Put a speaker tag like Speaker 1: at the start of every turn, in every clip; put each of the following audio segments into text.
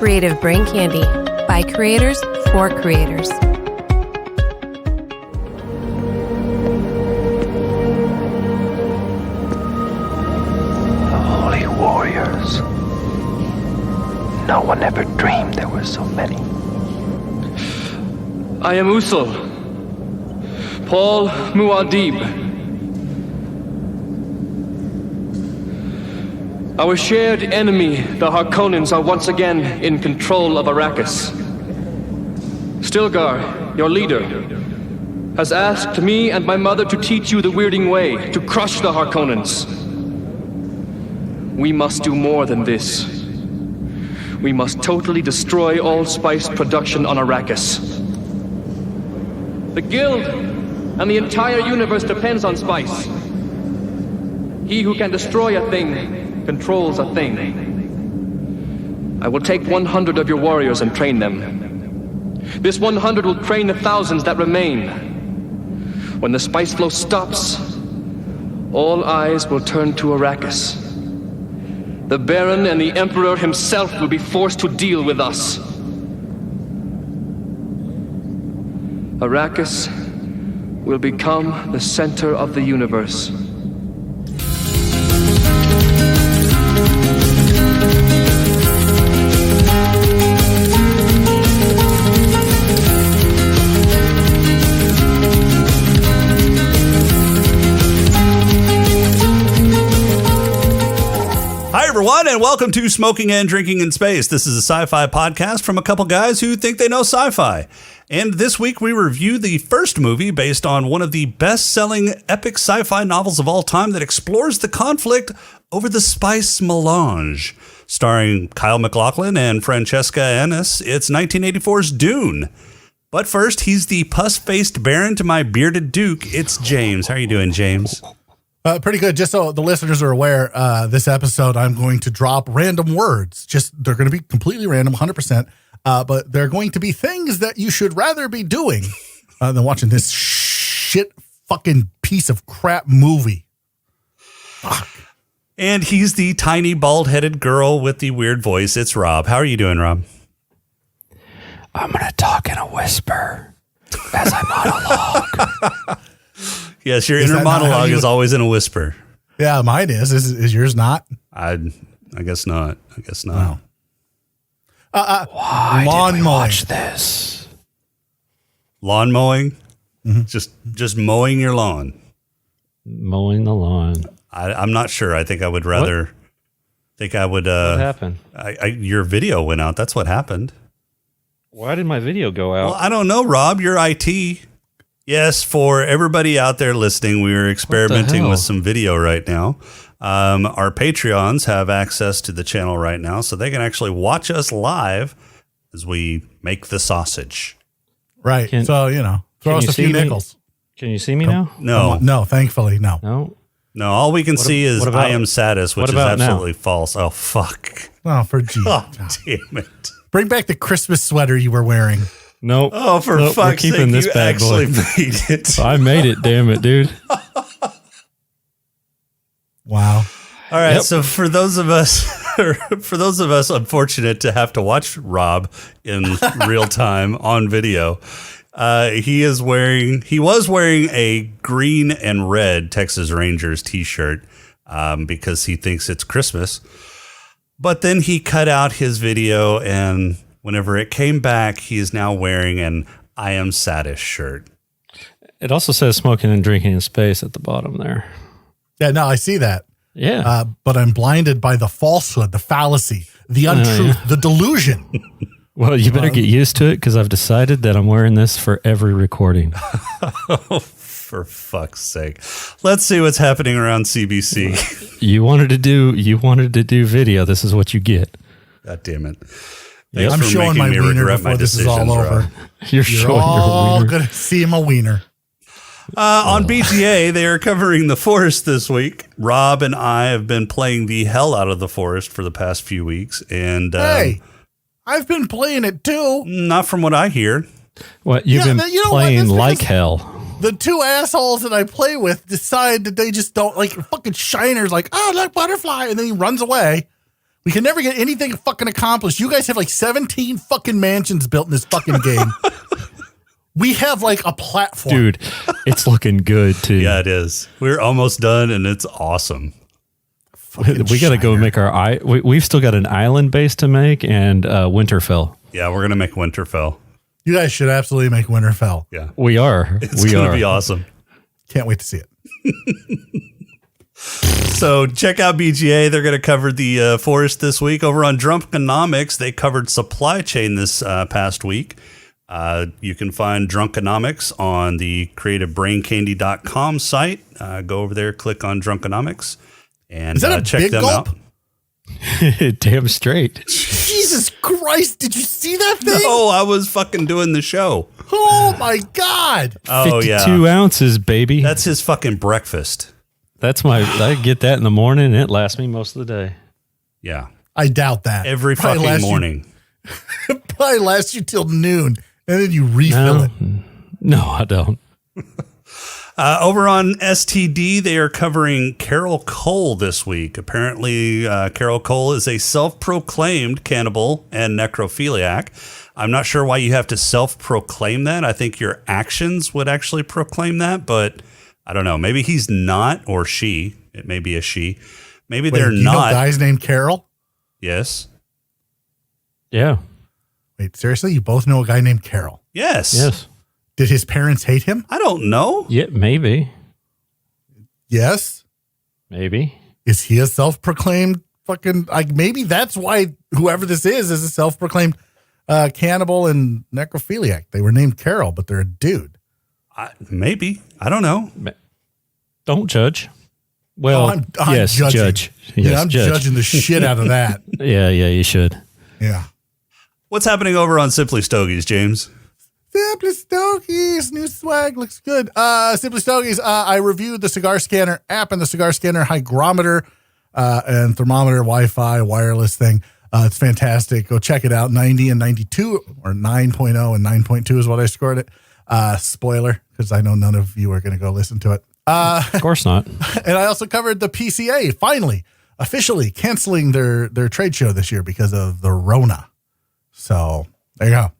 Speaker 1: Creative Brain Candy by creators for creators.
Speaker 2: The Holy Warriors. No one ever dreamed there were so many.
Speaker 3: I am Usul, Paul Muad'Dib. Our shared enemy, the Harkonnens, are once again in control of Arrakis. Stilgar, your leader, has asked me and my mother to teach you the Weirding Way, to crush the Harkonnens. We must do more than this. We must totally destroy all spice production on Arrakis. The Guild and the entire universe depends on spice. He who can destroy a thing controls a thing. I will take 100 of your warriors and train them. This 100 will train the thousands that remain. When the spice flow stops, all eyes will turn to Arrakis. The Baron and the Emperor himself will be forced to deal with us. Arrakis will become the center of the universe.
Speaker 4: Hi, everyone, and welcome to Smoking and Drinking in Space. This is a sci-fi podcast from a couple guys who think they know sci-fi. And this week we review the first movie based on one of the best-selling epic sci-fi novels of all time that explores the conflict over the spice melange. Starring Kyle MacLachlan and Francesca Annis, it's 1984's Dune. But first, he's the pus-faced Baron to my bearded Duke. It's James. How are you doing, James?
Speaker 5: Pretty good. Just so the listeners are aware, this episode I'm going to drop random words. They're going to be completely random, 100%. But they're going to be things that you should rather be doing than watching this shit fucking piece of crap movie. Fuck.
Speaker 4: And he's the tiny bald-headed girl with the weird voice. It's Rob. How are you doing, Rob?
Speaker 2: I'm going to talk in a whisper as I monologue.
Speaker 4: Yes, your inner monologue is always in a whisper.
Speaker 5: Yeah, mine is. Is yours not?
Speaker 4: I guess not. I guess not.
Speaker 5: No.
Speaker 2: Why
Speaker 5: lawn
Speaker 2: did we
Speaker 5: mowing.
Speaker 2: watch this?
Speaker 4: Lawn mowing?
Speaker 5: Mm-hmm.
Speaker 4: Just mowing your lawn.
Speaker 6: Mowing the lawn.
Speaker 4: I'm not sure. I think I would rather. What
Speaker 6: happened?
Speaker 4: Your video went out. That's what happened.
Speaker 6: Why did my video go out?
Speaker 4: Well, I don't know, Rob. You're IT. Yes, for everybody out there listening, we are experimenting with some video right now. Our Patreons have access to the channel right now, so they can actually watch us live as we make the sausage.
Speaker 5: Right. So, throw us a few nickels.
Speaker 6: Can you see me now?
Speaker 5: No, thankfully, no.
Speaker 4: No, all we can see is I am Satis, which is absolutely
Speaker 6: now?
Speaker 4: false. Oh, fuck.
Speaker 5: Oh, for G.
Speaker 4: Oh, damn it.
Speaker 5: Bring back the Christmas sweater you were wearing.
Speaker 6: Nope.
Speaker 4: Oh, for
Speaker 6: nope,
Speaker 4: fuck's
Speaker 6: we're keeping
Speaker 4: sake,
Speaker 6: this
Speaker 4: you
Speaker 6: bad
Speaker 4: actually
Speaker 6: boy.
Speaker 4: made it.
Speaker 6: I made it, damn it, dude.
Speaker 5: Wow.
Speaker 4: All right,
Speaker 6: Yep.
Speaker 4: so for those of us unfortunate to have to watch Rob in real time on video, he was wearing a green and red Texas Rangers t-shirt because he thinks it's Christmas. But then he cut out his video, and whenever it came back, he is now wearing an I Am Satis shirt.
Speaker 6: It also says smoking and drinking in space at the bottom there.
Speaker 5: Yeah, no, I see that.
Speaker 6: Yeah.
Speaker 5: But I'm blinded by the falsehood, the fallacy, the untruth, the delusion.
Speaker 6: Well, you better get used to it because I've decided that I'm wearing this for every recording.
Speaker 4: Oh, for fuck's sake. Let's see what's happening around CBC.
Speaker 6: You wanted to do video. This is what you get.
Speaker 4: God damn it.
Speaker 6: Yep.
Speaker 5: I'm showing my wiener before this is all over.
Speaker 4: Rob.
Speaker 6: You're showing
Speaker 5: all
Speaker 6: your wiener.
Speaker 5: going to see my wiener.
Speaker 4: On BGA, they are covering the forest this week. Rob and I have been playing the hell out of the forest for the past few weeks. And
Speaker 5: Hey, I've been playing it too.
Speaker 4: not from what I hear.
Speaker 6: What you've been playing like hell.
Speaker 5: The two assholes that I play with decide that they just don't like fucking Shiner's like, oh, look, butterfly. And then he runs away. We can never get anything fucking accomplished. You guys have like 17 fucking mansions built in this fucking game. We have like a platform.
Speaker 6: Dude, it's looking good too.
Speaker 4: Yeah, it is. We're almost done, and it's awesome.
Speaker 6: We got to go make our we've still got an island base to make and Winterfell.
Speaker 4: Yeah, we're going to make Winterfell.
Speaker 5: You guys should absolutely make Winterfell.
Speaker 4: Yeah.
Speaker 6: We are.
Speaker 4: It's going to be awesome.
Speaker 5: Can't wait to see it.
Speaker 4: So check out BGA. They're going to cover the forest this week. Over on Drunkenomics, they covered supply chain this past week. You can find Drunkenomics on the creativebraincandy.com site. Go over there, click on Drunkenomics, and
Speaker 5: Is that a
Speaker 4: check
Speaker 5: big
Speaker 4: them
Speaker 5: gulp?
Speaker 4: out.
Speaker 6: Damn straight.
Speaker 5: Jesus Christ. Did you see that thing?
Speaker 4: Oh, I was fucking doing the show.
Speaker 5: Oh, my God.
Speaker 4: Oh,
Speaker 6: 52
Speaker 4: yeah.
Speaker 6: ounces, baby.
Speaker 4: That's his fucking breakfast.
Speaker 6: I get that in the morning and it lasts me most of the day.
Speaker 4: Yeah.
Speaker 5: I doubt that.
Speaker 4: Every
Speaker 5: Probably
Speaker 4: fucking
Speaker 5: lasts you-
Speaker 4: morning.
Speaker 5: Probably lasts you till noon, and then you refill it.
Speaker 6: No, I don't.
Speaker 4: Over on STD, they are covering Carol Cole this week. Apparently, Carol Cole is a self-proclaimed cannibal and necrophiliac. I'm not sure why you have to self-proclaim that. I think your actions would actually proclaim that, but I don't know. Maybe he's not, or she. It may be a she. Maybe
Speaker 5: Wait,
Speaker 4: they're
Speaker 5: do you know
Speaker 4: not.
Speaker 5: guys named Carol?
Speaker 4: Yes.
Speaker 6: Yeah.
Speaker 5: Wait, seriously? You both know a guy named Carol?
Speaker 4: Yes.
Speaker 6: Yes.
Speaker 5: Did his parents hate him?
Speaker 4: I don't know.
Speaker 6: Yeah, maybe.
Speaker 5: Yes.
Speaker 6: Maybe.
Speaker 5: Is he a self-proclaimed fucking, like, maybe that's why whoever this is a self-proclaimed cannibal and necrophiliac. They were named Carol, but they're a dude.
Speaker 4: Maybe. I don't know.
Speaker 6: Don't judge. Well,
Speaker 5: I'm
Speaker 6: yes,
Speaker 5: judging.
Speaker 6: judge.
Speaker 5: Yeah,
Speaker 6: Yes,
Speaker 5: I'm
Speaker 6: judge.
Speaker 5: judging the shit out of that.
Speaker 6: Yeah, you should.
Speaker 5: Yeah.
Speaker 4: What's happening over on Simply Stogies, James?
Speaker 5: Simply Stogies, new swag looks good. Simply Stogies, I reviewed the Cigar Scanner app and the Cigar Scanner hygrometer and thermometer Wi-Fi wireless thing. It's fantastic. Go check it out. 90 and 92, or 9.0 and 9.2 is what I scored it. Spoiler, because I know none of you are going to go listen to it.
Speaker 6: Of course not.
Speaker 5: And I also covered the PCA, finally, officially canceling their trade show this year because of the Rona. So there you go.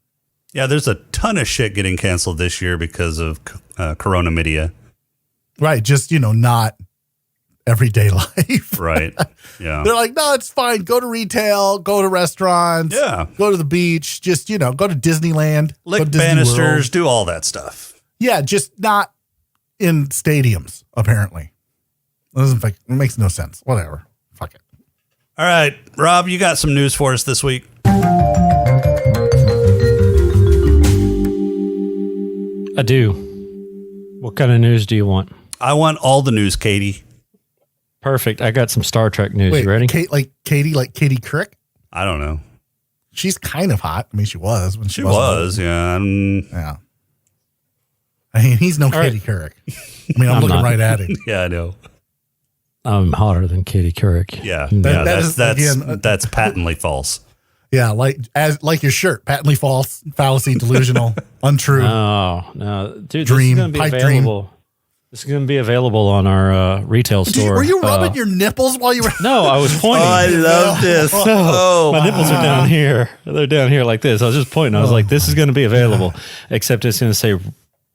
Speaker 4: Yeah, there's a ton of shit getting canceled this year because of Corona Media.
Speaker 5: Right. Just, not everyday life.
Speaker 4: Right. Yeah.
Speaker 5: They're like, no, it's fine. Go to retail, go to restaurants,
Speaker 4: Yeah.
Speaker 5: go to the beach, just, go to Disneyland, go
Speaker 4: Lick
Speaker 5: to Disney
Speaker 4: banisters,
Speaker 5: World.
Speaker 4: do all that stuff.
Speaker 5: Yeah, just not in stadiums, apparently. It makes no sense. Whatever. Fuck it.
Speaker 4: All right, Rob, you got some news for us this week.
Speaker 6: I do. What kind of news do you want?
Speaker 4: I want all the news, Katie.
Speaker 6: Perfect. I got some Star Trek news.
Speaker 5: Wait,
Speaker 6: You ready?
Speaker 5: Katie Crick?
Speaker 4: I don't know.
Speaker 5: She's kind of hot. I mean, she was when
Speaker 4: She
Speaker 5: wasn't
Speaker 4: was, yeah.
Speaker 5: Yeah. I mean, he's no Katie Couric. I mean, I'm looking
Speaker 6: not.
Speaker 5: right at him.
Speaker 4: Yeah, I know.
Speaker 6: I'm hotter than Katie Couric.
Speaker 4: Yeah,
Speaker 5: That
Speaker 4: yeah.
Speaker 5: is,
Speaker 4: That's
Speaker 5: again,
Speaker 4: that's patently false.
Speaker 5: Yeah, like your shirt, patently false, fallacy, delusional, untrue.
Speaker 6: Oh, no. Dude,
Speaker 5: Dream,
Speaker 6: this is going to be
Speaker 5: pipe dream.
Speaker 6: available. This is going to be available on our retail store.
Speaker 5: Were you rubbing your nipples while you were?
Speaker 6: No, I was pointing.
Speaker 4: love this.
Speaker 6: No, my nipples are down here. They're down here like this. I was just pointing. I was like, this is going to be available, except it's going to say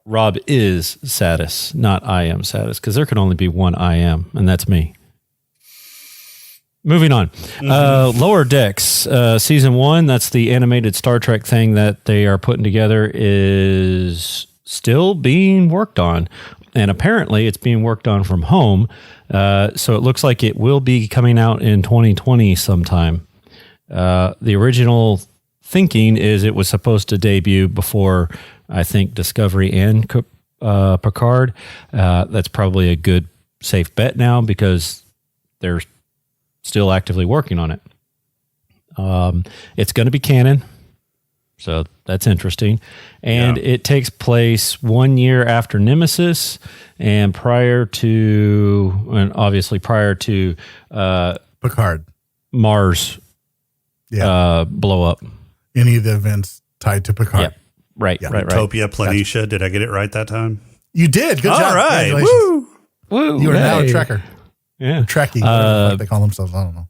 Speaker 6: Rob is Satis, not I am Satis, because there can only be one I am, and that's me. Moving on. Lower Decks, season 1, that's the animated Star Trek thing that they are putting together, is still being worked on. And apparently it's being worked on from home. So it looks like it will be coming out in 2020 sometime. The original thinking is it was supposed to debut before, I think, Discovery and Picard. That's probably a good, safe bet now because they're still actively working on it. It's going to be canon. So that's interesting. And it takes place 1 year after Nemesis and obviously prior to
Speaker 5: Picard.
Speaker 6: Mars blow up.
Speaker 5: Any of the events tied to Picard.
Speaker 6: Yep. Right.
Speaker 4: Utopia Planitia. Did I get it right that time?
Speaker 5: You did. Good job.
Speaker 4: All right.
Speaker 5: Congratulations.
Speaker 4: Woo.
Speaker 5: You are now a
Speaker 6: Hey.
Speaker 5: Trekker.
Speaker 6: Yeah.
Speaker 5: Trekkie. Whatever the fuck they call themselves. I don't know.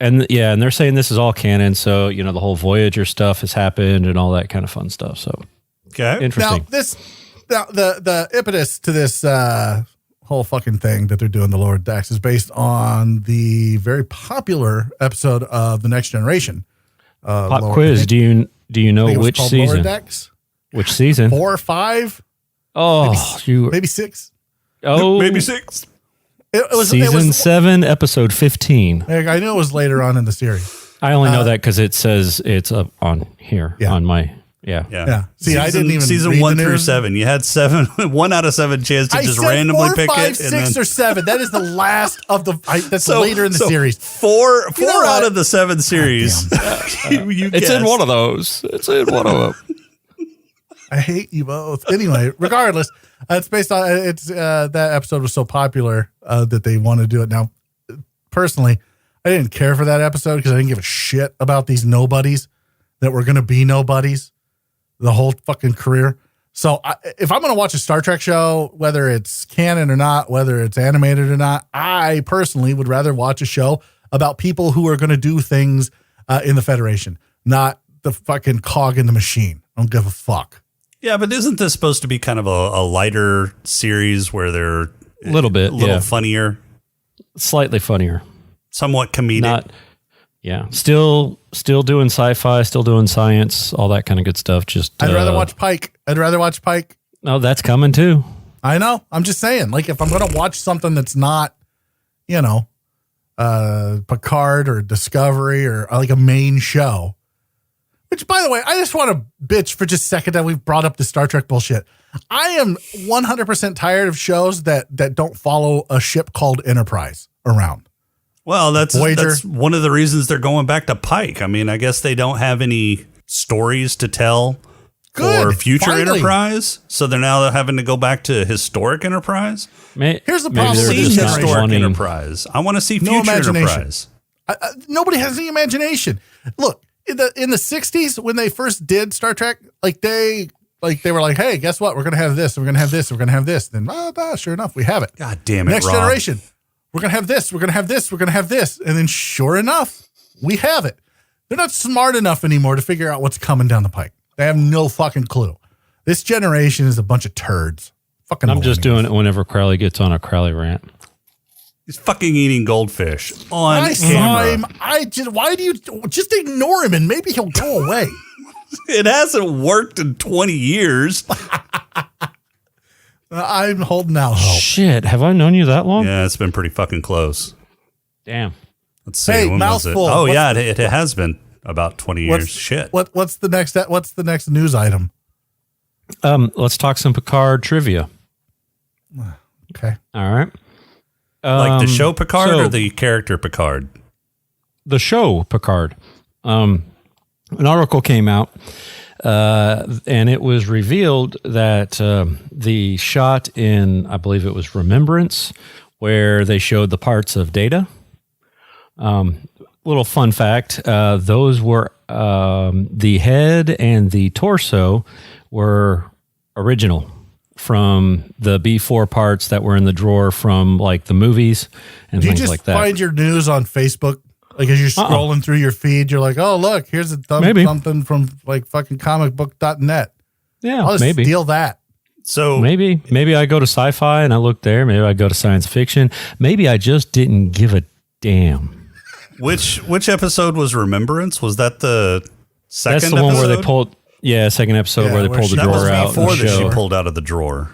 Speaker 6: And and they're saying this is all canon. So, the whole Voyager stuff has happened and all that kind of fun stuff. So,
Speaker 4: Okay.
Speaker 6: interesting.
Speaker 5: Now the impetus to this whole fucking thing that they're doing, the Lower Decks, is based on the very popular episode of The Next Generation.
Speaker 6: Pop quiz. Do you know which season?
Speaker 5: Lower Decks?
Speaker 6: Which season?
Speaker 5: 4 or 5?
Speaker 6: Oh,
Speaker 5: Maybe 6.
Speaker 6: Oh,
Speaker 4: Maybe 6.
Speaker 5: It was
Speaker 6: season 7, episode 15.
Speaker 5: I knew it was later on in the series.
Speaker 6: I only know that because it says it's up on here on my
Speaker 5: Yeah. See, I didn't even
Speaker 4: season
Speaker 5: read
Speaker 4: 1
Speaker 5: the
Speaker 4: through
Speaker 5: news.
Speaker 4: 7. You had 1 out of 7 chance to just
Speaker 5: said
Speaker 4: randomly
Speaker 5: 4,
Speaker 4: pick
Speaker 5: 5,
Speaker 4: it.
Speaker 5: 6, or 7. That is the last of the. That's later in the series.
Speaker 4: Four
Speaker 5: You know
Speaker 4: out
Speaker 5: what?
Speaker 4: of the 7 series. you
Speaker 6: It's in
Speaker 4: guessed.
Speaker 6: one of those. It's in one of them.
Speaker 5: I hate you both. Anyway, regardless, it's based on that episode was so popular that they want to do it. Now, personally, I didn't care for that episode because I didn't give a shit about these nobodies that were going to be nobodies the whole fucking career. So if I'm going to watch a Star Trek show, whether it's canon or not, whether it's animated or not, I personally would rather watch a show about people who are going to do things in the Federation, not the fucking cog in the machine. I don't give a fuck.
Speaker 4: Yeah, but isn't this supposed to be kind of a lighter series where they're
Speaker 6: A little bit,
Speaker 4: a little funnier,
Speaker 6: slightly funnier.
Speaker 4: somewhat comedic?
Speaker 6: Still doing sci-fi, still doing science, all that kind of good stuff. Just
Speaker 5: I'd rather watch Pike.
Speaker 6: Oh, that's coming too.
Speaker 5: I know. I'm just saying, like, if I'm going to watch something that's not, Picard or Discovery or like a main show, which, by the way, I just want to bitch for just a second that we've brought up the Star Trek bullshit. I am 100% tired of shows that don't follow a ship called Enterprise around.
Speaker 4: Well, that's
Speaker 5: Voyager.
Speaker 4: one of the reasons they're going back to Pike. I mean, I guess they don't have any stories to tell for
Speaker 5: Good,
Speaker 4: future
Speaker 5: finally.
Speaker 4: Enterprise, so they're now having to go back to historic Enterprise.
Speaker 5: Here's the
Speaker 6: maybe
Speaker 5: problem
Speaker 6: they're
Speaker 5: with
Speaker 4: See
Speaker 5: these
Speaker 6: just not
Speaker 4: historic
Speaker 6: wanting-
Speaker 4: Enterprise. I want to see
Speaker 5: No
Speaker 4: future
Speaker 5: imagination.
Speaker 4: Enterprise.
Speaker 5: Nobody has any imagination. Look, in the 60s when they first did Star Trek, they were like, hey, guess what? We're gonna have this. We're gonna have this. We're gonna have this. Then, sure enough, we have it.
Speaker 4: God damn it,
Speaker 5: Next
Speaker 4: Rob.
Speaker 5: Generation. We're gonna have this. We're gonna have this. We're gonna have this. And then, sure enough, we have it. They're not smart enough anymore to figure out what's coming down the pike. They have no fucking clue. This generation is a bunch of turds. Fucking.
Speaker 6: I'm just
Speaker 5: millennials.
Speaker 6: doing it whenever Crowley gets on a Crowley rant.
Speaker 4: He's fucking eating goldfish on
Speaker 5: I saw
Speaker 4: camera.
Speaker 5: him. Why do you just ignore him and maybe he'll go away?
Speaker 4: It hasn't worked in 20 years.
Speaker 5: I'm holding out hope.
Speaker 6: Shit, have I known you that long?
Speaker 4: Yeah, it's been pretty fucking close.
Speaker 6: Damn.
Speaker 4: Let's see.
Speaker 5: Hey,
Speaker 4: when was it?
Speaker 5: mouthful.
Speaker 4: Oh,
Speaker 5: What's-
Speaker 4: yeah, it has been about 20 years. Shit.
Speaker 5: What's the next news item?
Speaker 6: Let's talk some Picard trivia.
Speaker 5: Okay.
Speaker 6: All right.
Speaker 4: Like the show Picard
Speaker 6: so-
Speaker 4: or the character Picard?
Speaker 6: The show Picard. An article came out, and it was revealed that the shot in, I believe it was Remembrance, where they showed the parts of Data. Little fun fact: those were the head and the torso were original from the B4 parts that were in the drawer from like the movies and
Speaker 5: Do you
Speaker 6: things
Speaker 5: just
Speaker 6: like that.
Speaker 5: find your news on Facebook? Like as you're scrolling through your feed, you're like, oh, look, here's
Speaker 6: Maybe.
Speaker 5: something from like fucking comicbook.net.
Speaker 6: Yeah,
Speaker 5: I'll just
Speaker 6: maybe.
Speaker 5: steal that.
Speaker 4: So
Speaker 6: Maybe I go to sci-fi and I look there. Maybe I go to science fiction. Maybe I just didn't give a damn.
Speaker 4: which episode was Remembrance? Was that the second
Speaker 6: That's the one where they
Speaker 4: episode?
Speaker 6: pulled. Yeah, second episode
Speaker 5: Yeah,
Speaker 6: where they
Speaker 5: where
Speaker 6: pulled the
Speaker 5: she- that was
Speaker 6: drawer out.
Speaker 4: Before
Speaker 6: and
Speaker 4: that she
Speaker 6: show.
Speaker 4: pulled out of the drawer.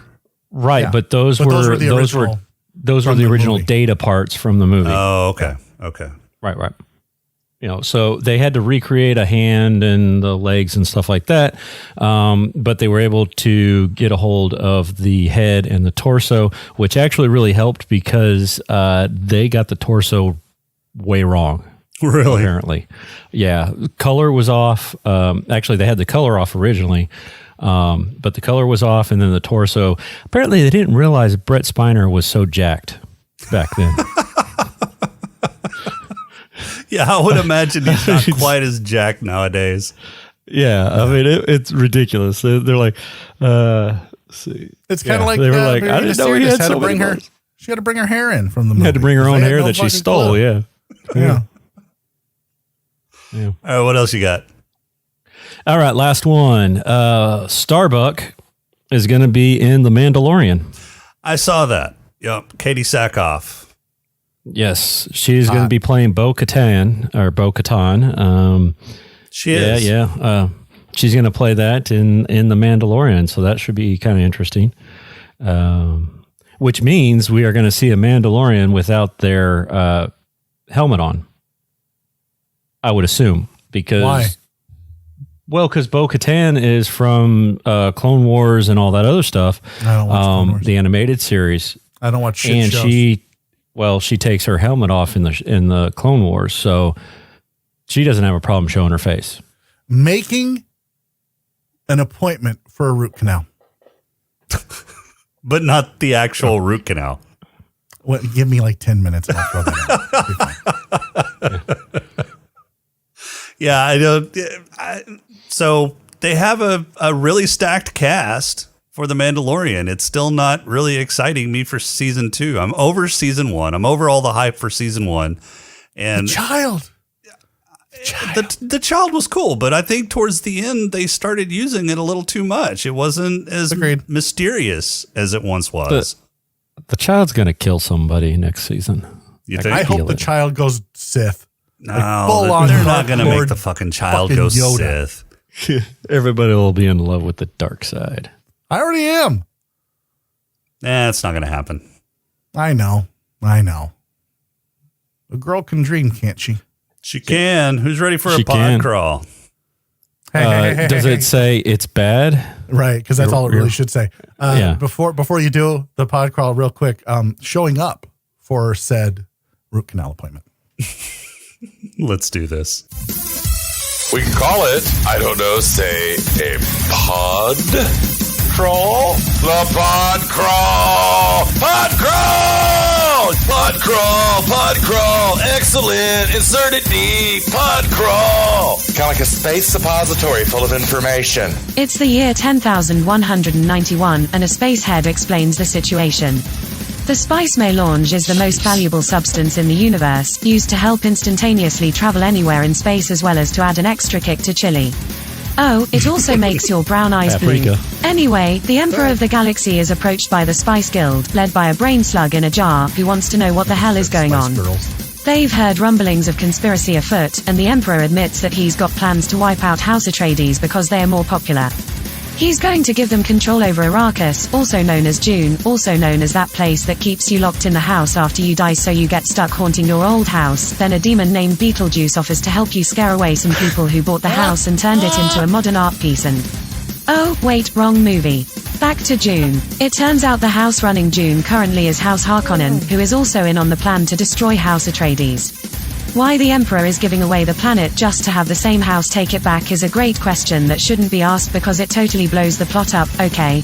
Speaker 6: Right,
Speaker 5: Yeah.
Speaker 6: but those
Speaker 5: But
Speaker 6: were
Speaker 5: those were the
Speaker 6: the
Speaker 5: original
Speaker 6: original
Speaker 5: movie.
Speaker 6: Data parts from the movie.
Speaker 4: Oh, okay. Okay.
Speaker 6: Right. So they had to recreate a hand and the legs and stuff like that, but they were able to get a hold of the head and the torso, which actually really helped because they got the torso way wrong.
Speaker 4: Really?
Speaker 6: Apparently. Yeah. Color was off. Actually, they had the color off originally, but the color was off, and then the torso. Apparently, they didn't realize Brett Spiner was so jacked back then.
Speaker 4: Yeah, I would imagine he's not quite as jacked nowadays.
Speaker 6: Yeah. I mean, it's ridiculous. They're like, see.
Speaker 5: It's kind of
Speaker 6: Yeah,
Speaker 5: like
Speaker 6: they were like, I
Speaker 5: Marina
Speaker 6: didn't know he
Speaker 5: Sirtis
Speaker 6: had
Speaker 5: had
Speaker 6: so
Speaker 5: to bring
Speaker 6: many
Speaker 5: her.
Speaker 6: balls.
Speaker 5: She had to bring her hair in from the movie.
Speaker 6: Had to bring her
Speaker 5: They
Speaker 6: own
Speaker 5: had
Speaker 6: hair
Speaker 5: no
Speaker 6: that she
Speaker 5: fucking
Speaker 6: stole.
Speaker 5: clue.
Speaker 6: Yeah.
Speaker 5: Yeah.
Speaker 6: Yeah.
Speaker 4: All right, what else you got?
Speaker 6: All right, last one. Starbuck is going to be in The Mandalorian.
Speaker 4: I saw that. Yep, Katie Sackhoff.
Speaker 6: Yes, she's going to be playing Bo-Katan.
Speaker 4: She is.
Speaker 6: Yeah. She's going to play that in The Mandalorian, so that should be kind of interesting. Which means we are going to see a Mandalorian without their helmet on. I would assume because
Speaker 5: Why?
Speaker 6: Well, because Bo-Katan is from Clone Wars and all that other stuff.
Speaker 5: I don't watch Clone Wars.
Speaker 6: The animated series.
Speaker 5: I don't watch shit
Speaker 6: And
Speaker 5: shows.
Speaker 6: she takes her helmet off in the Clone Wars, so she doesn't have a problem showing her face.
Speaker 5: Making an appointment for a root canal.
Speaker 4: But not the actual root canal.
Speaker 5: Well, give me like 10 minutes and I'll throw that out.
Speaker 4: Yeah, I don't. So they have a really stacked cast for The Mandalorian. It's still not really exciting me for season 2. I'm over season 1. I'm over all the hype for season 1. And
Speaker 5: Child.
Speaker 4: the child was cool, but I think towards the end they started using it a little too much. It wasn't as
Speaker 5: Agreed.
Speaker 4: mysterious as it once was.
Speaker 6: The child's going to kill somebody next season.
Speaker 4: You think?
Speaker 5: I hope the child goes Sith.
Speaker 4: No,
Speaker 5: full on
Speaker 4: they're not
Speaker 5: Dark
Speaker 4: going to make
Speaker 5: Lord
Speaker 4: the fucking child
Speaker 5: fucking
Speaker 4: go
Speaker 5: Yoda.
Speaker 4: Sith.
Speaker 6: Everybody will be in love with the dark side.
Speaker 5: I already am.
Speaker 4: It's not going to happen.
Speaker 5: I know. A girl can dream, can't she?
Speaker 4: She can. Who's ready for a
Speaker 6: She
Speaker 4: pod
Speaker 6: can.
Speaker 4: crawl?
Speaker 5: Hey,
Speaker 6: Does it say it's bad?
Speaker 5: Right, because that's all it really
Speaker 6: You're-
Speaker 5: should say.
Speaker 6: Yeah.
Speaker 5: Before you do the pod crawl, real quick, showing up for said root canal appointment.
Speaker 4: Let's do this.
Speaker 7: We can call it, I don't know, say a pod crawl? The pod crawl! Pod crawl! Pod crawl! Pod crawl! Excellent! Insert it deep! Pod crawl! Kind of like a space suppository full of information.
Speaker 8: It's the year 10,191 and a spacehead explains the situation. The spice melange is the most valuable substance in the universe, used to help instantaneously travel anywhere in space as well as to add an extra kick to chili. Oh, it also makes your brown eyes blue.
Speaker 6: Paprika.
Speaker 8: Anyway, the Emperor of the Galaxy is approached by the Spice Guild, led by a brain slug in a jar, who wants to know what the hell is going on.
Speaker 5: Girls.
Speaker 8: They've heard rumblings of conspiracy afoot, and the Emperor admits that he's got plans to wipe out House Atreides because they are more popular. He's going to give them control over Arrakis, also known as Dune, also known as that place that keeps you locked in the house after you die so you get stuck haunting your old house. Then a demon named Beetlejuice offers to help you scare away some people who bought the house and turned it into a modern art piece and... Oh, wait, wrong movie. Back to Dune. It turns out the house running Dune currently is House Harkonnen, who is also in on the plan to destroy House Atreides. Why the Emperor is giving away the planet just to have the same house take it back is a great question that shouldn't be asked because it totally blows the plot up, okay?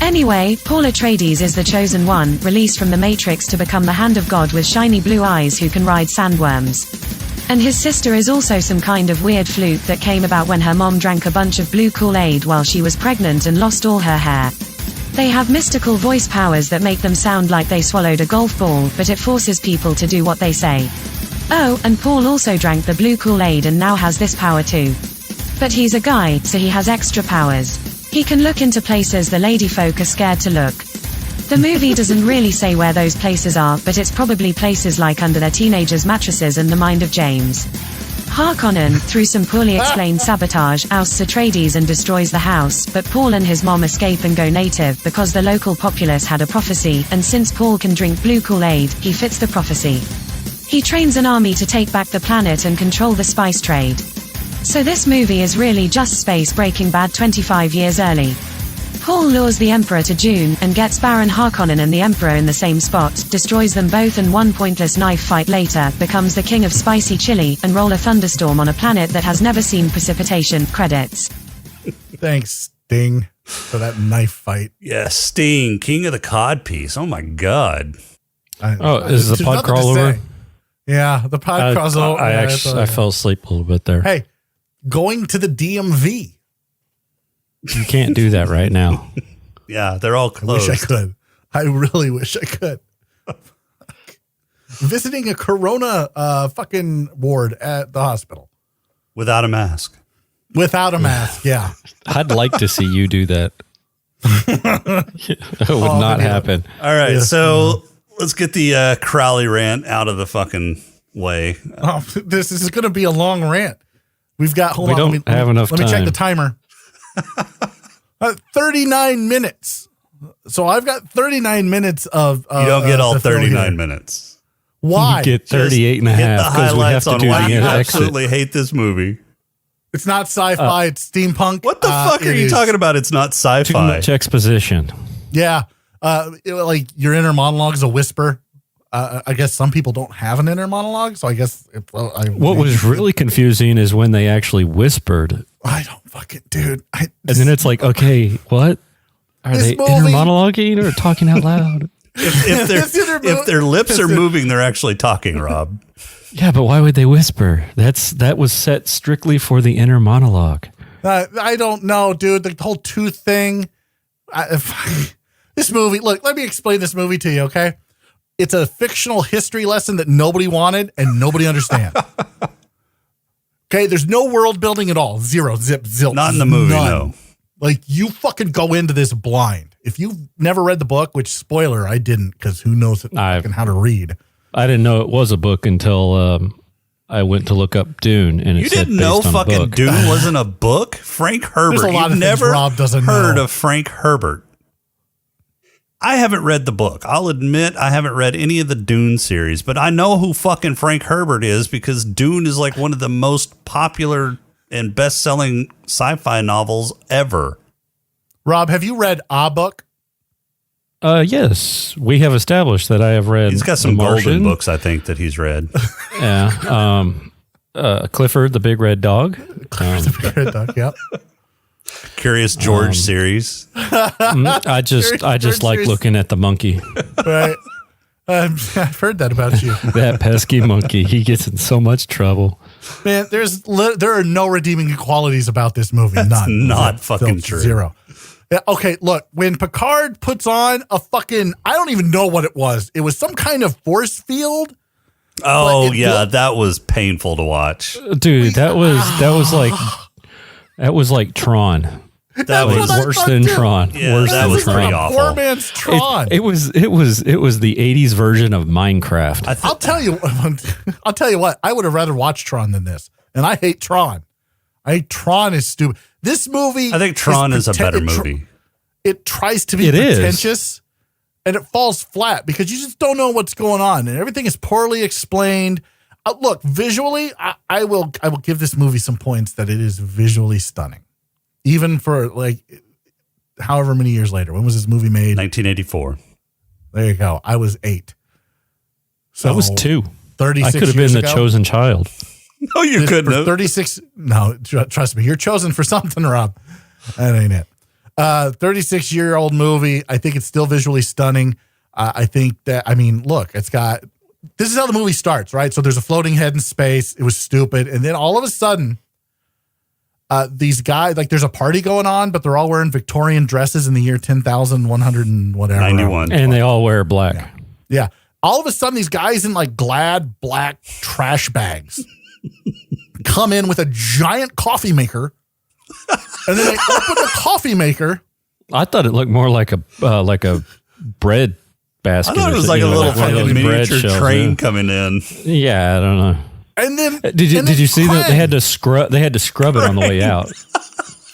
Speaker 8: Anyway, Paul Atreides is the chosen one, released from the Matrix to become the hand of God with shiny blue eyes who can ride sandworms. And his sister is also some kind of weird fluke that came about when her mom drank a bunch of blue Kool-Aid while she was pregnant and lost all her hair. They have mystical voice powers that make them sound like they swallowed a golf ball, but it forces people to do what they say. Oh, and Paul also drank the blue Kool-Aid and now has this power too. But he's a guy, so he has extra powers. He can look into places the ladyfolk are scared to look. The movie doesn't really say where those places are, but it's probably places like under their teenagers' mattresses and the mind of James. Harkonnen, through some poorly explained sabotage, ousts Atreides and destroys the house, but Paul and his mom escape and go native because the local populace had a prophecy, and since Paul can drink blue Kool-Aid, he fits the prophecy. He trains an army to take back the planet and control the spice trade. So this movie is really just space Breaking Bad 25 years early. Paul lures the Emperor to Dune, and gets Baron Harkonnen and the Emperor in the same spot, destroys them both and one pointless knife fight later, becomes the king of spicy chili, and roll a thunderstorm on a planet that has never seen precipitation. Credits.
Speaker 5: Thanks, Sting, for that knife fight.
Speaker 4: Yeah, Sting, king of the codpiece. Oh my God.
Speaker 6: Is the
Speaker 5: There's
Speaker 6: pod
Speaker 5: nothing
Speaker 6: crawl
Speaker 5: to
Speaker 6: over?
Speaker 5: say. Yeah, the pod crawl's over.
Speaker 6: I fell asleep a little bit there.
Speaker 5: Hey, going to the DMV.
Speaker 6: You can't do that right now.
Speaker 4: Yeah, they're all
Speaker 5: I wish
Speaker 4: closed.
Speaker 5: I could. I really wish I could. Visiting a corona fucking ward at the hospital.
Speaker 4: Without a mask.
Speaker 5: Without a mask, yeah.
Speaker 6: I'd like to see you do that. It would not happen.
Speaker 4: All right, so let's get the Crowley rant out of the fucking way.
Speaker 5: Oh, this is going to be a long rant. We've got,
Speaker 6: We don't have enough
Speaker 5: Let me check
Speaker 6: time.
Speaker 5: the timer. 39 minutes. So I've got 39 minutes of.
Speaker 4: You don't get all
Speaker 5: to fill
Speaker 4: 39
Speaker 5: here.
Speaker 4: minutes.
Speaker 5: Why?
Speaker 6: You get 38 and a
Speaker 4: Hit the
Speaker 6: half because we have
Speaker 4: highlights
Speaker 6: to
Speaker 4: on
Speaker 6: do
Speaker 4: why
Speaker 6: the
Speaker 4: you
Speaker 6: exit.
Speaker 4: absolutely hate this movie.
Speaker 5: It's not sci-fi. It's steampunk.
Speaker 4: What the fuck are
Speaker 5: it
Speaker 4: you
Speaker 5: is.
Speaker 4: talking about? It's not
Speaker 6: Too
Speaker 4: sci-fi.
Speaker 6: much exposition.
Speaker 5: Yeah. Like your inner monologue is a whisper. I guess some people don't have an inner monologue, so I guess
Speaker 6: What was really confusing is when they actually whispered,
Speaker 5: I don't fucking, dude.
Speaker 6: and then it's like, okay, what are
Speaker 5: This
Speaker 6: they
Speaker 5: movie-
Speaker 6: inner monologuing or talking out loud?
Speaker 4: If their lips are moving, they're actually talking, Rob.
Speaker 6: Yeah, but why would they whisper? That was set strictly for the inner monologue.
Speaker 5: I don't know, dude. The whole tooth thing. This movie, look, let me explain this movie to you, okay? It's a fictional history lesson that nobody wanted and nobody understands. Okay, there's no world building at all. Zero, zip, zilch.
Speaker 4: Not in the movie,
Speaker 5: none.
Speaker 4: no.
Speaker 5: Like, you fucking go into this blind. If you've never read the book, which, spoiler, I didn't, because who knows fucking how to read.
Speaker 6: I didn't know it was a book until I went to look up Dune, and it
Speaker 4: You
Speaker 6: said
Speaker 4: didn't know
Speaker 6: based on a
Speaker 4: fucking
Speaker 6: book.
Speaker 4: Dune wasn't a book? Frank Herbert.
Speaker 5: There's a lot
Speaker 4: You've
Speaker 5: of things
Speaker 4: never
Speaker 5: Rob doesn't
Speaker 4: heard
Speaker 5: know.
Speaker 4: of Frank Herbert. I haven't read the book. I'll admit I haven't read any of the Dune series, but I know who fucking Frank Herbert is because Dune is like one of the most popular and best-selling sci-fi novels ever.
Speaker 5: Rob, have you read A Book?
Speaker 6: Yes, we have established that I have read.
Speaker 4: He's got some
Speaker 6: The
Speaker 4: golden
Speaker 6: Martian.
Speaker 4: books, I think, that he's read.
Speaker 6: Yeah, Clifford the Big Red Dog.
Speaker 5: Yep.
Speaker 4: Curious George series.
Speaker 6: I just like
Speaker 5: series.
Speaker 6: looking at the monkey.
Speaker 5: Right. I've heard that about you.
Speaker 6: That pesky monkey. He gets in so much trouble.
Speaker 5: Man, there are no redeeming qualities about this movie. None.
Speaker 4: not fucking true.
Speaker 5: Zero. Yeah, okay, look, when Picard puts on a fucking, I don't even know what it was. It was some kind of force field.
Speaker 4: Oh,
Speaker 5: it
Speaker 4: yeah,
Speaker 5: looked-
Speaker 4: that was painful to watch.
Speaker 6: Dude, that was like Tron.
Speaker 4: That
Speaker 5: what
Speaker 4: was
Speaker 5: I
Speaker 6: Worse
Speaker 5: thought
Speaker 6: than
Speaker 5: too.
Speaker 6: Tron.
Speaker 4: Yeah,
Speaker 6: Worse
Speaker 4: that
Speaker 6: than
Speaker 4: was
Speaker 6: Tron.
Speaker 4: pretty
Speaker 5: a
Speaker 4: awful.
Speaker 5: poor man's Tron.
Speaker 6: It was the 80s version of Minecraft.
Speaker 5: I'll tell you what, I would have rather watched Tron than this. And I hate Tron. Tron is stupid. This movie,
Speaker 4: I think Tron is a better movie.
Speaker 5: It tries to be
Speaker 6: It is.
Speaker 5: pretentious and it falls flat because you just don't know what's going on and everything is poorly explained. Look, visually, I will give this movie some points that it is visually stunning, even for like however many years later. When was this movie made?
Speaker 4: 1984.
Speaker 5: There you go. I was 8. So
Speaker 6: I was 2.
Speaker 5: 36
Speaker 6: I could have been
Speaker 5: years
Speaker 6: the
Speaker 5: ago.
Speaker 6: chosen child.
Speaker 4: No, you
Speaker 5: For
Speaker 4: couldn't have.
Speaker 5: 36. No, trust me, you're chosen for something, Rob. That ain't it. 36-year-old movie. I think it's still visually stunning. I think that, look, this is how the movie starts, right? So there's a floating head in space. It was stupid. And then all of a sudden, these guys, like there's a party going on, but they're all wearing Victorian dresses in the year 10,100 and whatever.
Speaker 4: 91.
Speaker 6: And they all wear black.
Speaker 5: Yeah. All of a sudden, these guys in like Glad black trash bags come in with a giant coffee maker. And then they open the coffee maker.
Speaker 6: I thought it looked more like a bread basket.
Speaker 4: I thought it
Speaker 6: or
Speaker 4: was
Speaker 6: something,
Speaker 4: like a little
Speaker 6: one of those
Speaker 4: fucking
Speaker 6: bread
Speaker 4: miniature
Speaker 6: shells,
Speaker 4: train
Speaker 6: yeah.
Speaker 4: coming in.
Speaker 6: Yeah, I don't know.
Speaker 5: And then
Speaker 6: Did you see that they had to scrub? They had to scrub it on the way out.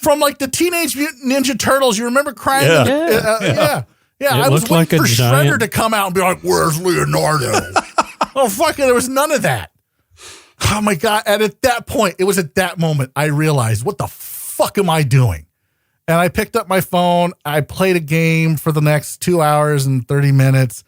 Speaker 5: from like the Teenage Mutant Ninja Turtles. You remember crying?
Speaker 4: Yeah.
Speaker 5: Yeah.
Speaker 6: It
Speaker 5: I was
Speaker 6: looked
Speaker 5: waiting
Speaker 6: like a
Speaker 5: for Shredder
Speaker 6: giant-
Speaker 5: to come out and be like, "Where's Leonardo?" Oh fuck it! There was none of that. Oh my god! And at that point, it was at that moment I realized, what the fuck am I doing? And I picked up my phone. I played a game for the next 2 hours and 30 minutes.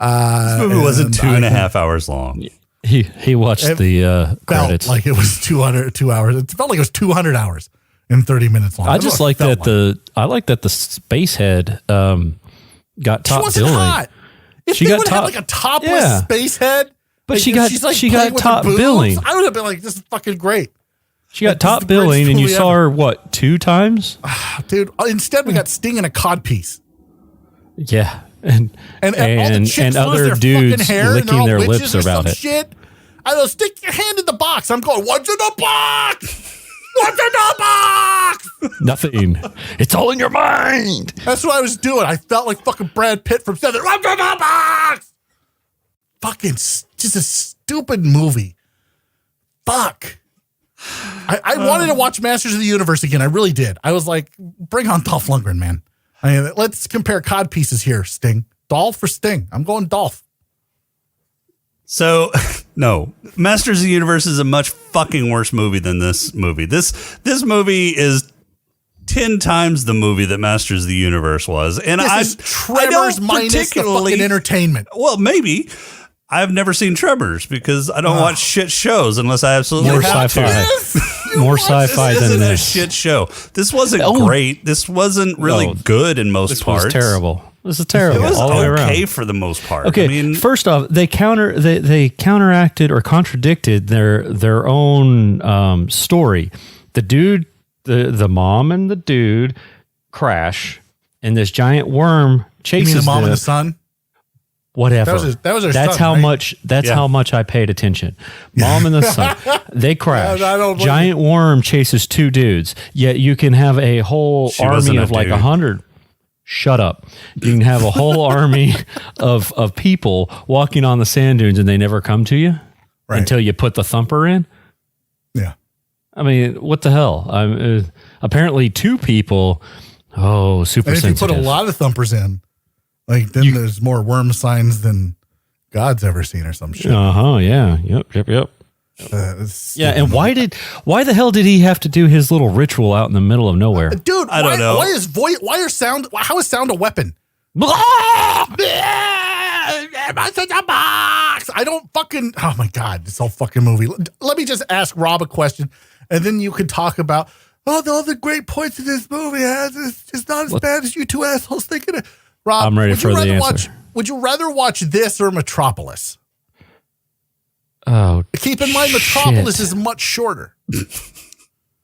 Speaker 4: This movie wasn't 2.5 hours long.
Speaker 6: He watched the
Speaker 5: Felt
Speaker 6: credits.
Speaker 5: like it was 2 hours. It felt like it was 200 hours and 30 minutes long.
Speaker 6: I
Speaker 5: That's
Speaker 6: just
Speaker 5: what it
Speaker 6: like
Speaker 5: felt
Speaker 6: that the space head got
Speaker 5: She
Speaker 6: top
Speaker 5: wasn't
Speaker 6: billing.
Speaker 5: hot. If
Speaker 6: She
Speaker 5: they
Speaker 6: got
Speaker 5: would have
Speaker 6: top-
Speaker 5: like a topless
Speaker 6: Yeah.
Speaker 5: space head,
Speaker 6: But
Speaker 5: like,
Speaker 6: she
Speaker 5: if
Speaker 6: got-
Speaker 5: she's, like,
Speaker 6: she
Speaker 5: playing
Speaker 6: got
Speaker 5: with her
Speaker 6: top
Speaker 5: boobs,
Speaker 6: billing.
Speaker 5: I would have been like, "This is fucking great,
Speaker 6: She got
Speaker 5: This is
Speaker 6: top
Speaker 5: the greatest
Speaker 6: billing, and you
Speaker 5: movie
Speaker 6: saw
Speaker 5: ever.
Speaker 6: her what 2 times?
Speaker 5: dude." Instead, we got Sting in a codpiece,
Speaker 6: Yeah, and
Speaker 5: and all the chicks lose
Speaker 6: other
Speaker 5: their
Speaker 6: dudes
Speaker 5: fucking hair, and they're
Speaker 6: licking
Speaker 5: all
Speaker 6: their
Speaker 5: witches
Speaker 6: lips
Speaker 5: or
Speaker 6: about
Speaker 5: some
Speaker 6: it.
Speaker 5: shit. I go, stick your hand in the box. I'm going, what's in the box? What's in the box?
Speaker 6: Nothing. It's all in your mind.
Speaker 5: That's what I was doing. I felt like fucking Brad Pitt from Seven. What's in the box? Fucking just a stupid movie. Fuck. I wanted to watch Masters of the Universe again. I really did. I was like, bring on Dolph Lundgren, man. I mean, let's compare cod pieces here, Sting. Dolph or Sting? I'm going Dolph.
Speaker 4: So, no, Masters of the Universe is a much fucking worse movie than this movie. This movie is 10 times the movie that Masters of the Universe was. And
Speaker 5: this is Tremors minus the fucking entertainment.
Speaker 4: Well, maybe. I've never seen Tremors because I don't watch shit shows unless I absolutely
Speaker 6: More
Speaker 4: have
Speaker 6: sci-fi.
Speaker 4: to.
Speaker 6: More sci-fi
Speaker 4: this
Speaker 6: than
Speaker 4: isn't a
Speaker 6: this.
Speaker 4: shit show. This wasn't great. This wasn't really good in most
Speaker 6: This
Speaker 4: parts.
Speaker 6: was terrible. This is terrible.
Speaker 4: It was
Speaker 6: all the way around.
Speaker 4: okay for the most part.
Speaker 6: Okay,
Speaker 4: I mean,
Speaker 6: first off, they counteracted or contradicted their own story. The dude, the mom and the dude crash, and this giant worm chases
Speaker 5: You mean the mom
Speaker 6: them.
Speaker 5: and the son?
Speaker 6: Whatever.
Speaker 5: That was her
Speaker 6: That's
Speaker 5: son,
Speaker 6: how
Speaker 5: right?
Speaker 6: much. That's how much I paid attention. Mom and the son, they crash.
Speaker 5: I don't believe
Speaker 6: Giant worm chases two dudes. Yet you can have a whole
Speaker 4: She
Speaker 6: army
Speaker 4: wasn't a
Speaker 6: of like
Speaker 4: dude.
Speaker 6: 100. Shut up. You can have a whole army of people walking on the sand dunes, and they never come to you
Speaker 5: Right.
Speaker 6: until you put the thumper in.
Speaker 5: Yeah.
Speaker 6: I mean, what the hell? Apparently, two people. Oh, super
Speaker 5: And if
Speaker 6: sensitive.
Speaker 5: you put a lot of thumpers in, like then there's more worm signs than God's ever seen or some shit.
Speaker 6: Yeah. Yep.
Speaker 5: It's
Speaker 6: Yeah, and why the hell did he have to do his little ritual out in the middle of nowhere?
Speaker 5: dude,
Speaker 4: I don't know.
Speaker 5: How is sound a weapon? I don't fucking, oh my God, this whole fucking movie. Let me just ask Rob a question, and then you can talk about, all the great points in this movie has. It's not as bad as you two assholes thinking it. Rob,
Speaker 6: I'm ready for the answer.
Speaker 5: Would you rather watch this or Metropolis?
Speaker 6: Oh,
Speaker 5: Keep in mind, Metropolis is much shorter.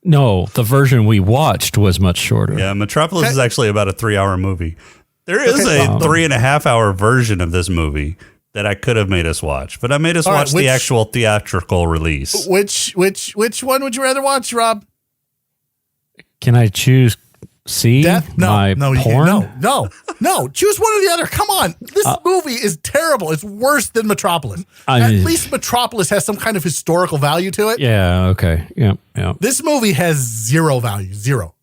Speaker 6: no, the version we watched was much shorter.
Speaker 4: yeah, Metropolis is actually about a 3-hour movie. There is a 3.5-hour version of this movie that I could have made us watch, but I made us
Speaker 5: All right,
Speaker 4: watch the actual theatrical release.
Speaker 5: Which one would you rather watch, Rob?
Speaker 6: Can I choose C?
Speaker 5: Death? No,
Speaker 6: my
Speaker 5: no, you
Speaker 6: porn?
Speaker 5: can't. No. Choose one or the other. Come on. This movie is terrible. It's worse than Metropolis. At least Metropolis has some kind of historical value to it.
Speaker 6: Yeah. Okay. Yeah.
Speaker 5: This movie has zero value. Zero.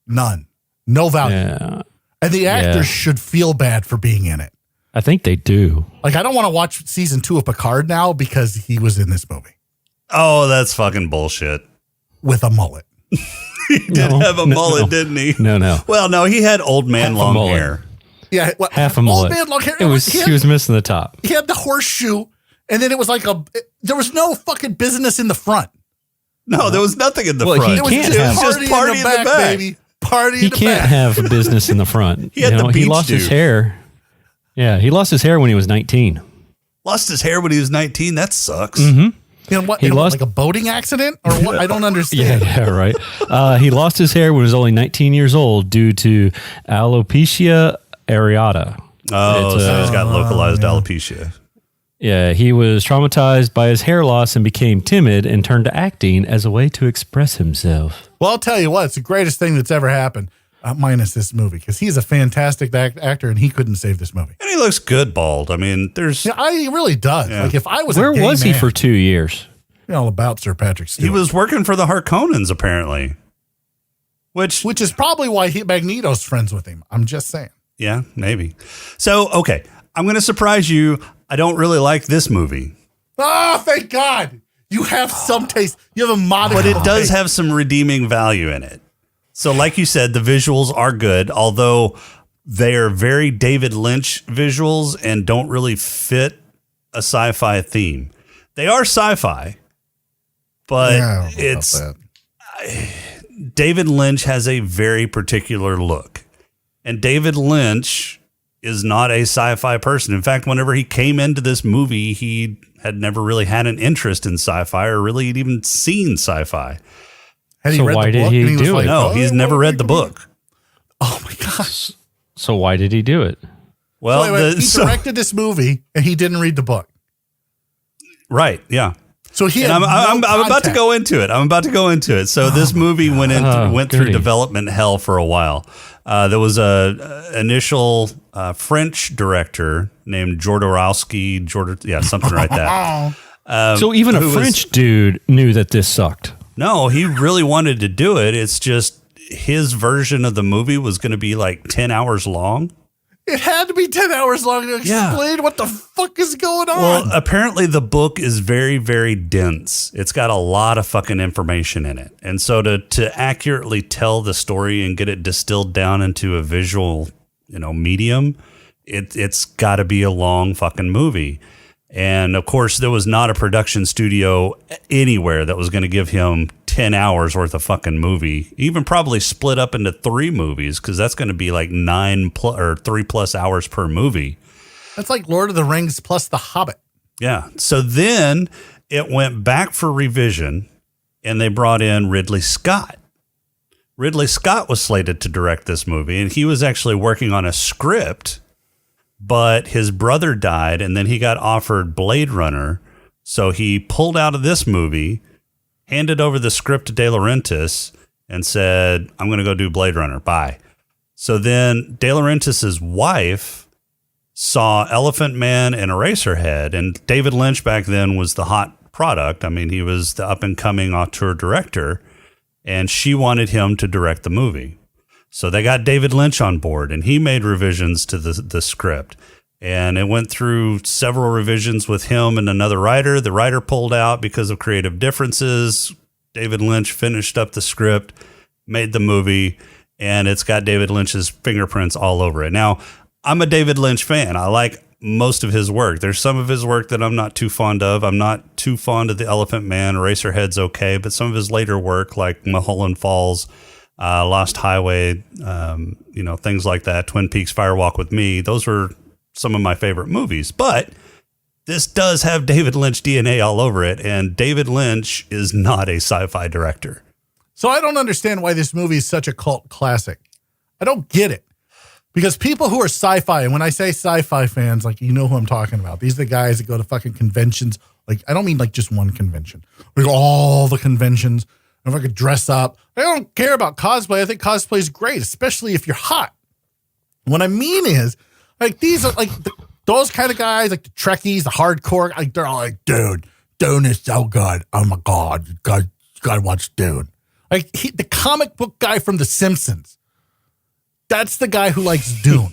Speaker 5: None. No value.
Speaker 6: Yeah.
Speaker 5: And the actors should feel bad for being in it.
Speaker 6: I think they do.
Speaker 5: Like, I don't want to watch season 2 of Picard now because he was in this movie
Speaker 4: Oh, that's fucking bullshit.
Speaker 5: with a mullet.
Speaker 4: He did have a mullet, didn't he?
Speaker 6: No.
Speaker 4: Well, no, he had old man long
Speaker 6: mullet.
Speaker 4: hair.
Speaker 5: Yeah. Well,
Speaker 6: Half a mullet.
Speaker 5: Old man, long hair.
Speaker 6: He was missing the top.
Speaker 5: He had the horseshoe, and then it was like there was no fucking business in the front.
Speaker 4: No, there was nothing in the
Speaker 6: Well,
Speaker 4: front.
Speaker 6: he
Speaker 5: It was
Speaker 6: can't
Speaker 5: just
Speaker 6: have-
Speaker 5: party in the back, baby. Party in
Speaker 6: He
Speaker 5: the
Speaker 6: can't
Speaker 5: back.
Speaker 6: have business in the front.
Speaker 4: He had the
Speaker 6: he
Speaker 4: beach
Speaker 6: lost his
Speaker 4: dude.
Speaker 6: hair. Yeah, he lost his hair when he was 19.
Speaker 4: Lost his hair when he was 19. That sucks.
Speaker 5: You know what?
Speaker 6: He
Speaker 5: You know what,
Speaker 6: lost-
Speaker 5: like a boating accident or what? I don't understand.
Speaker 6: Yeah, right. He lost his hair when he was only 19 years old due to alopecia areata.
Speaker 4: Oh,
Speaker 6: It's,
Speaker 4: so he's got localized alopecia.
Speaker 6: Yeah, he was traumatized by his hair loss and became timid and turned to acting as a way to express himself.
Speaker 5: Well, I'll tell you what, it's the greatest thing that's ever happened, minus this movie, because he's a fantastic actor and he couldn't save this movie.
Speaker 4: And he looks good bald. I mean, there's
Speaker 5: Yeah, he really does.
Speaker 4: Yeah.
Speaker 5: Like if I was
Speaker 6: Where
Speaker 5: a gay
Speaker 6: was he
Speaker 5: man,
Speaker 6: for 2 years?
Speaker 5: you know, all about Sir Patrick Stewart.
Speaker 4: he was working for the Harkonnens apparently. Which
Speaker 5: Which is probably why Magneto's friends with him. I'm just saying.
Speaker 4: yeah, maybe. So, okay, I'm going to surprise you. I don't really like this movie.
Speaker 5: Oh, thank God. You have some taste. You have a modicum.
Speaker 4: But it
Speaker 5: of
Speaker 4: does
Speaker 5: taste.
Speaker 4: have some redeeming value in it. So, like you said, the visuals are good, although they are very David Lynch visuals and don't really fit a sci-fi theme. They are sci-fi, but
Speaker 5: Yeah, I don't know about
Speaker 4: it's
Speaker 5: that.
Speaker 4: David Lynch has a very particular look. And David Lynch is not a sci-fi person. In fact, whenever he came into this movie, he had never really had an interest in sci-fi or really had even seen sci-fi.
Speaker 5: Had he
Speaker 6: So
Speaker 5: read
Speaker 6: why
Speaker 5: the
Speaker 6: did
Speaker 5: book?
Speaker 6: he
Speaker 5: And was
Speaker 6: do
Speaker 5: like,
Speaker 6: it?
Speaker 4: No,
Speaker 5: oh,
Speaker 4: he's
Speaker 5: I
Speaker 4: never
Speaker 5: wanna
Speaker 4: read
Speaker 5: make
Speaker 4: the
Speaker 5: a movie.
Speaker 4: book.
Speaker 5: Oh my gosh.
Speaker 6: So why did he do it?
Speaker 4: Well,
Speaker 5: Wait, he directed this movie and he didn't read the book.
Speaker 4: Right. Yeah.
Speaker 5: So he
Speaker 4: and
Speaker 5: had
Speaker 4: I'm about to go into it. So this movie went through development hell for a while. There was a initial French director named Jodorowsky, something like that.
Speaker 6: So even a French dude knew that this sucked.
Speaker 4: No, he really wanted to do it. It's just his version of the movie was going to be like 10 hours long.
Speaker 5: It had to be 10 hours long to explain what the fuck is going on.
Speaker 4: Well, apparently the book is very, very dense. It's got a lot of fucking information in it. And so to accurately tell the story and get it distilled down into a visual, medium, it's got to be a long fucking movie. And of course, there was not a production studio anywhere that was going to give him 10 hours worth of fucking movie, even probably split up into 3 movies, because that's going to be like 3+ hours per movie.
Speaker 5: That's like Lord of the Rings plus The Hobbit.
Speaker 4: Yeah. So then it went back for revision and they brought in Ridley Scott. Ridley Scott was slated to direct this movie, and he was actually working on a script. But his brother died, and then he got offered Blade Runner. So he pulled out of this movie, handed over the script to De Laurentiis, and said, I'm going to go do Blade Runner. Bye. So then De Laurentiis' wife saw Elephant Man and Eraserhead, and David Lynch back then was the hot product. I mean, he was the up-and-coming auteur director, and she wanted him to direct the movie. So they got David Lynch on board, and he made revisions to the script. And it went through several revisions with him and another writer. The writer pulled out because of creative differences. David Lynch finished up the script, made the movie, and it's got David Lynch's fingerprints all over it. Now, I'm a David Lynch fan. I like most of his work. There's some of his work that I'm not too fond of. I'm not too fond of The Elephant Man. Eraserhead's okay, but some of his later work, like Mulholland Falls, Lost Highway, things like that, Twin Peaks, Fire Walk with Me, those were some of my favorite movies. But this does have David Lynch DNA all over it, and David Lynch is not a sci-fi director.
Speaker 5: So I don't understand why this movie is such a cult classic. I don't get it. Because people who are sci-fi, and when I say sci-fi fans, like, you know who I'm talking about. These are the guys that go to fucking conventions. Like, I don't mean like just one convention. Like all the conventions. If I could dress up, I don't care about cosplay. I think cosplay is great, especially if you're hot. What I mean is, like, these are like those kind of guys, like the Trekkies, the hardcore. Like, they're all like, dude, Dune is so good. Oh my god, you gotta watch Dune. Like the comic book guy from The Simpsons. That's the guy who likes Dune.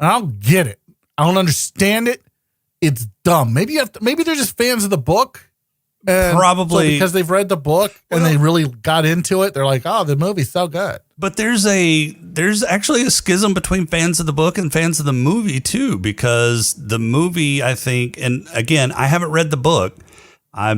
Speaker 5: I don't get it. I don't understand it. It's dumb. Maybe they're just fans of the book. And
Speaker 4: probably
Speaker 5: so because they've read the book and they really got into it. They're like, oh, the movie's so good.
Speaker 4: But there's actually a schism between fans of the book and fans of the movie too, because the movie, I think, and again, I haven't read the book. I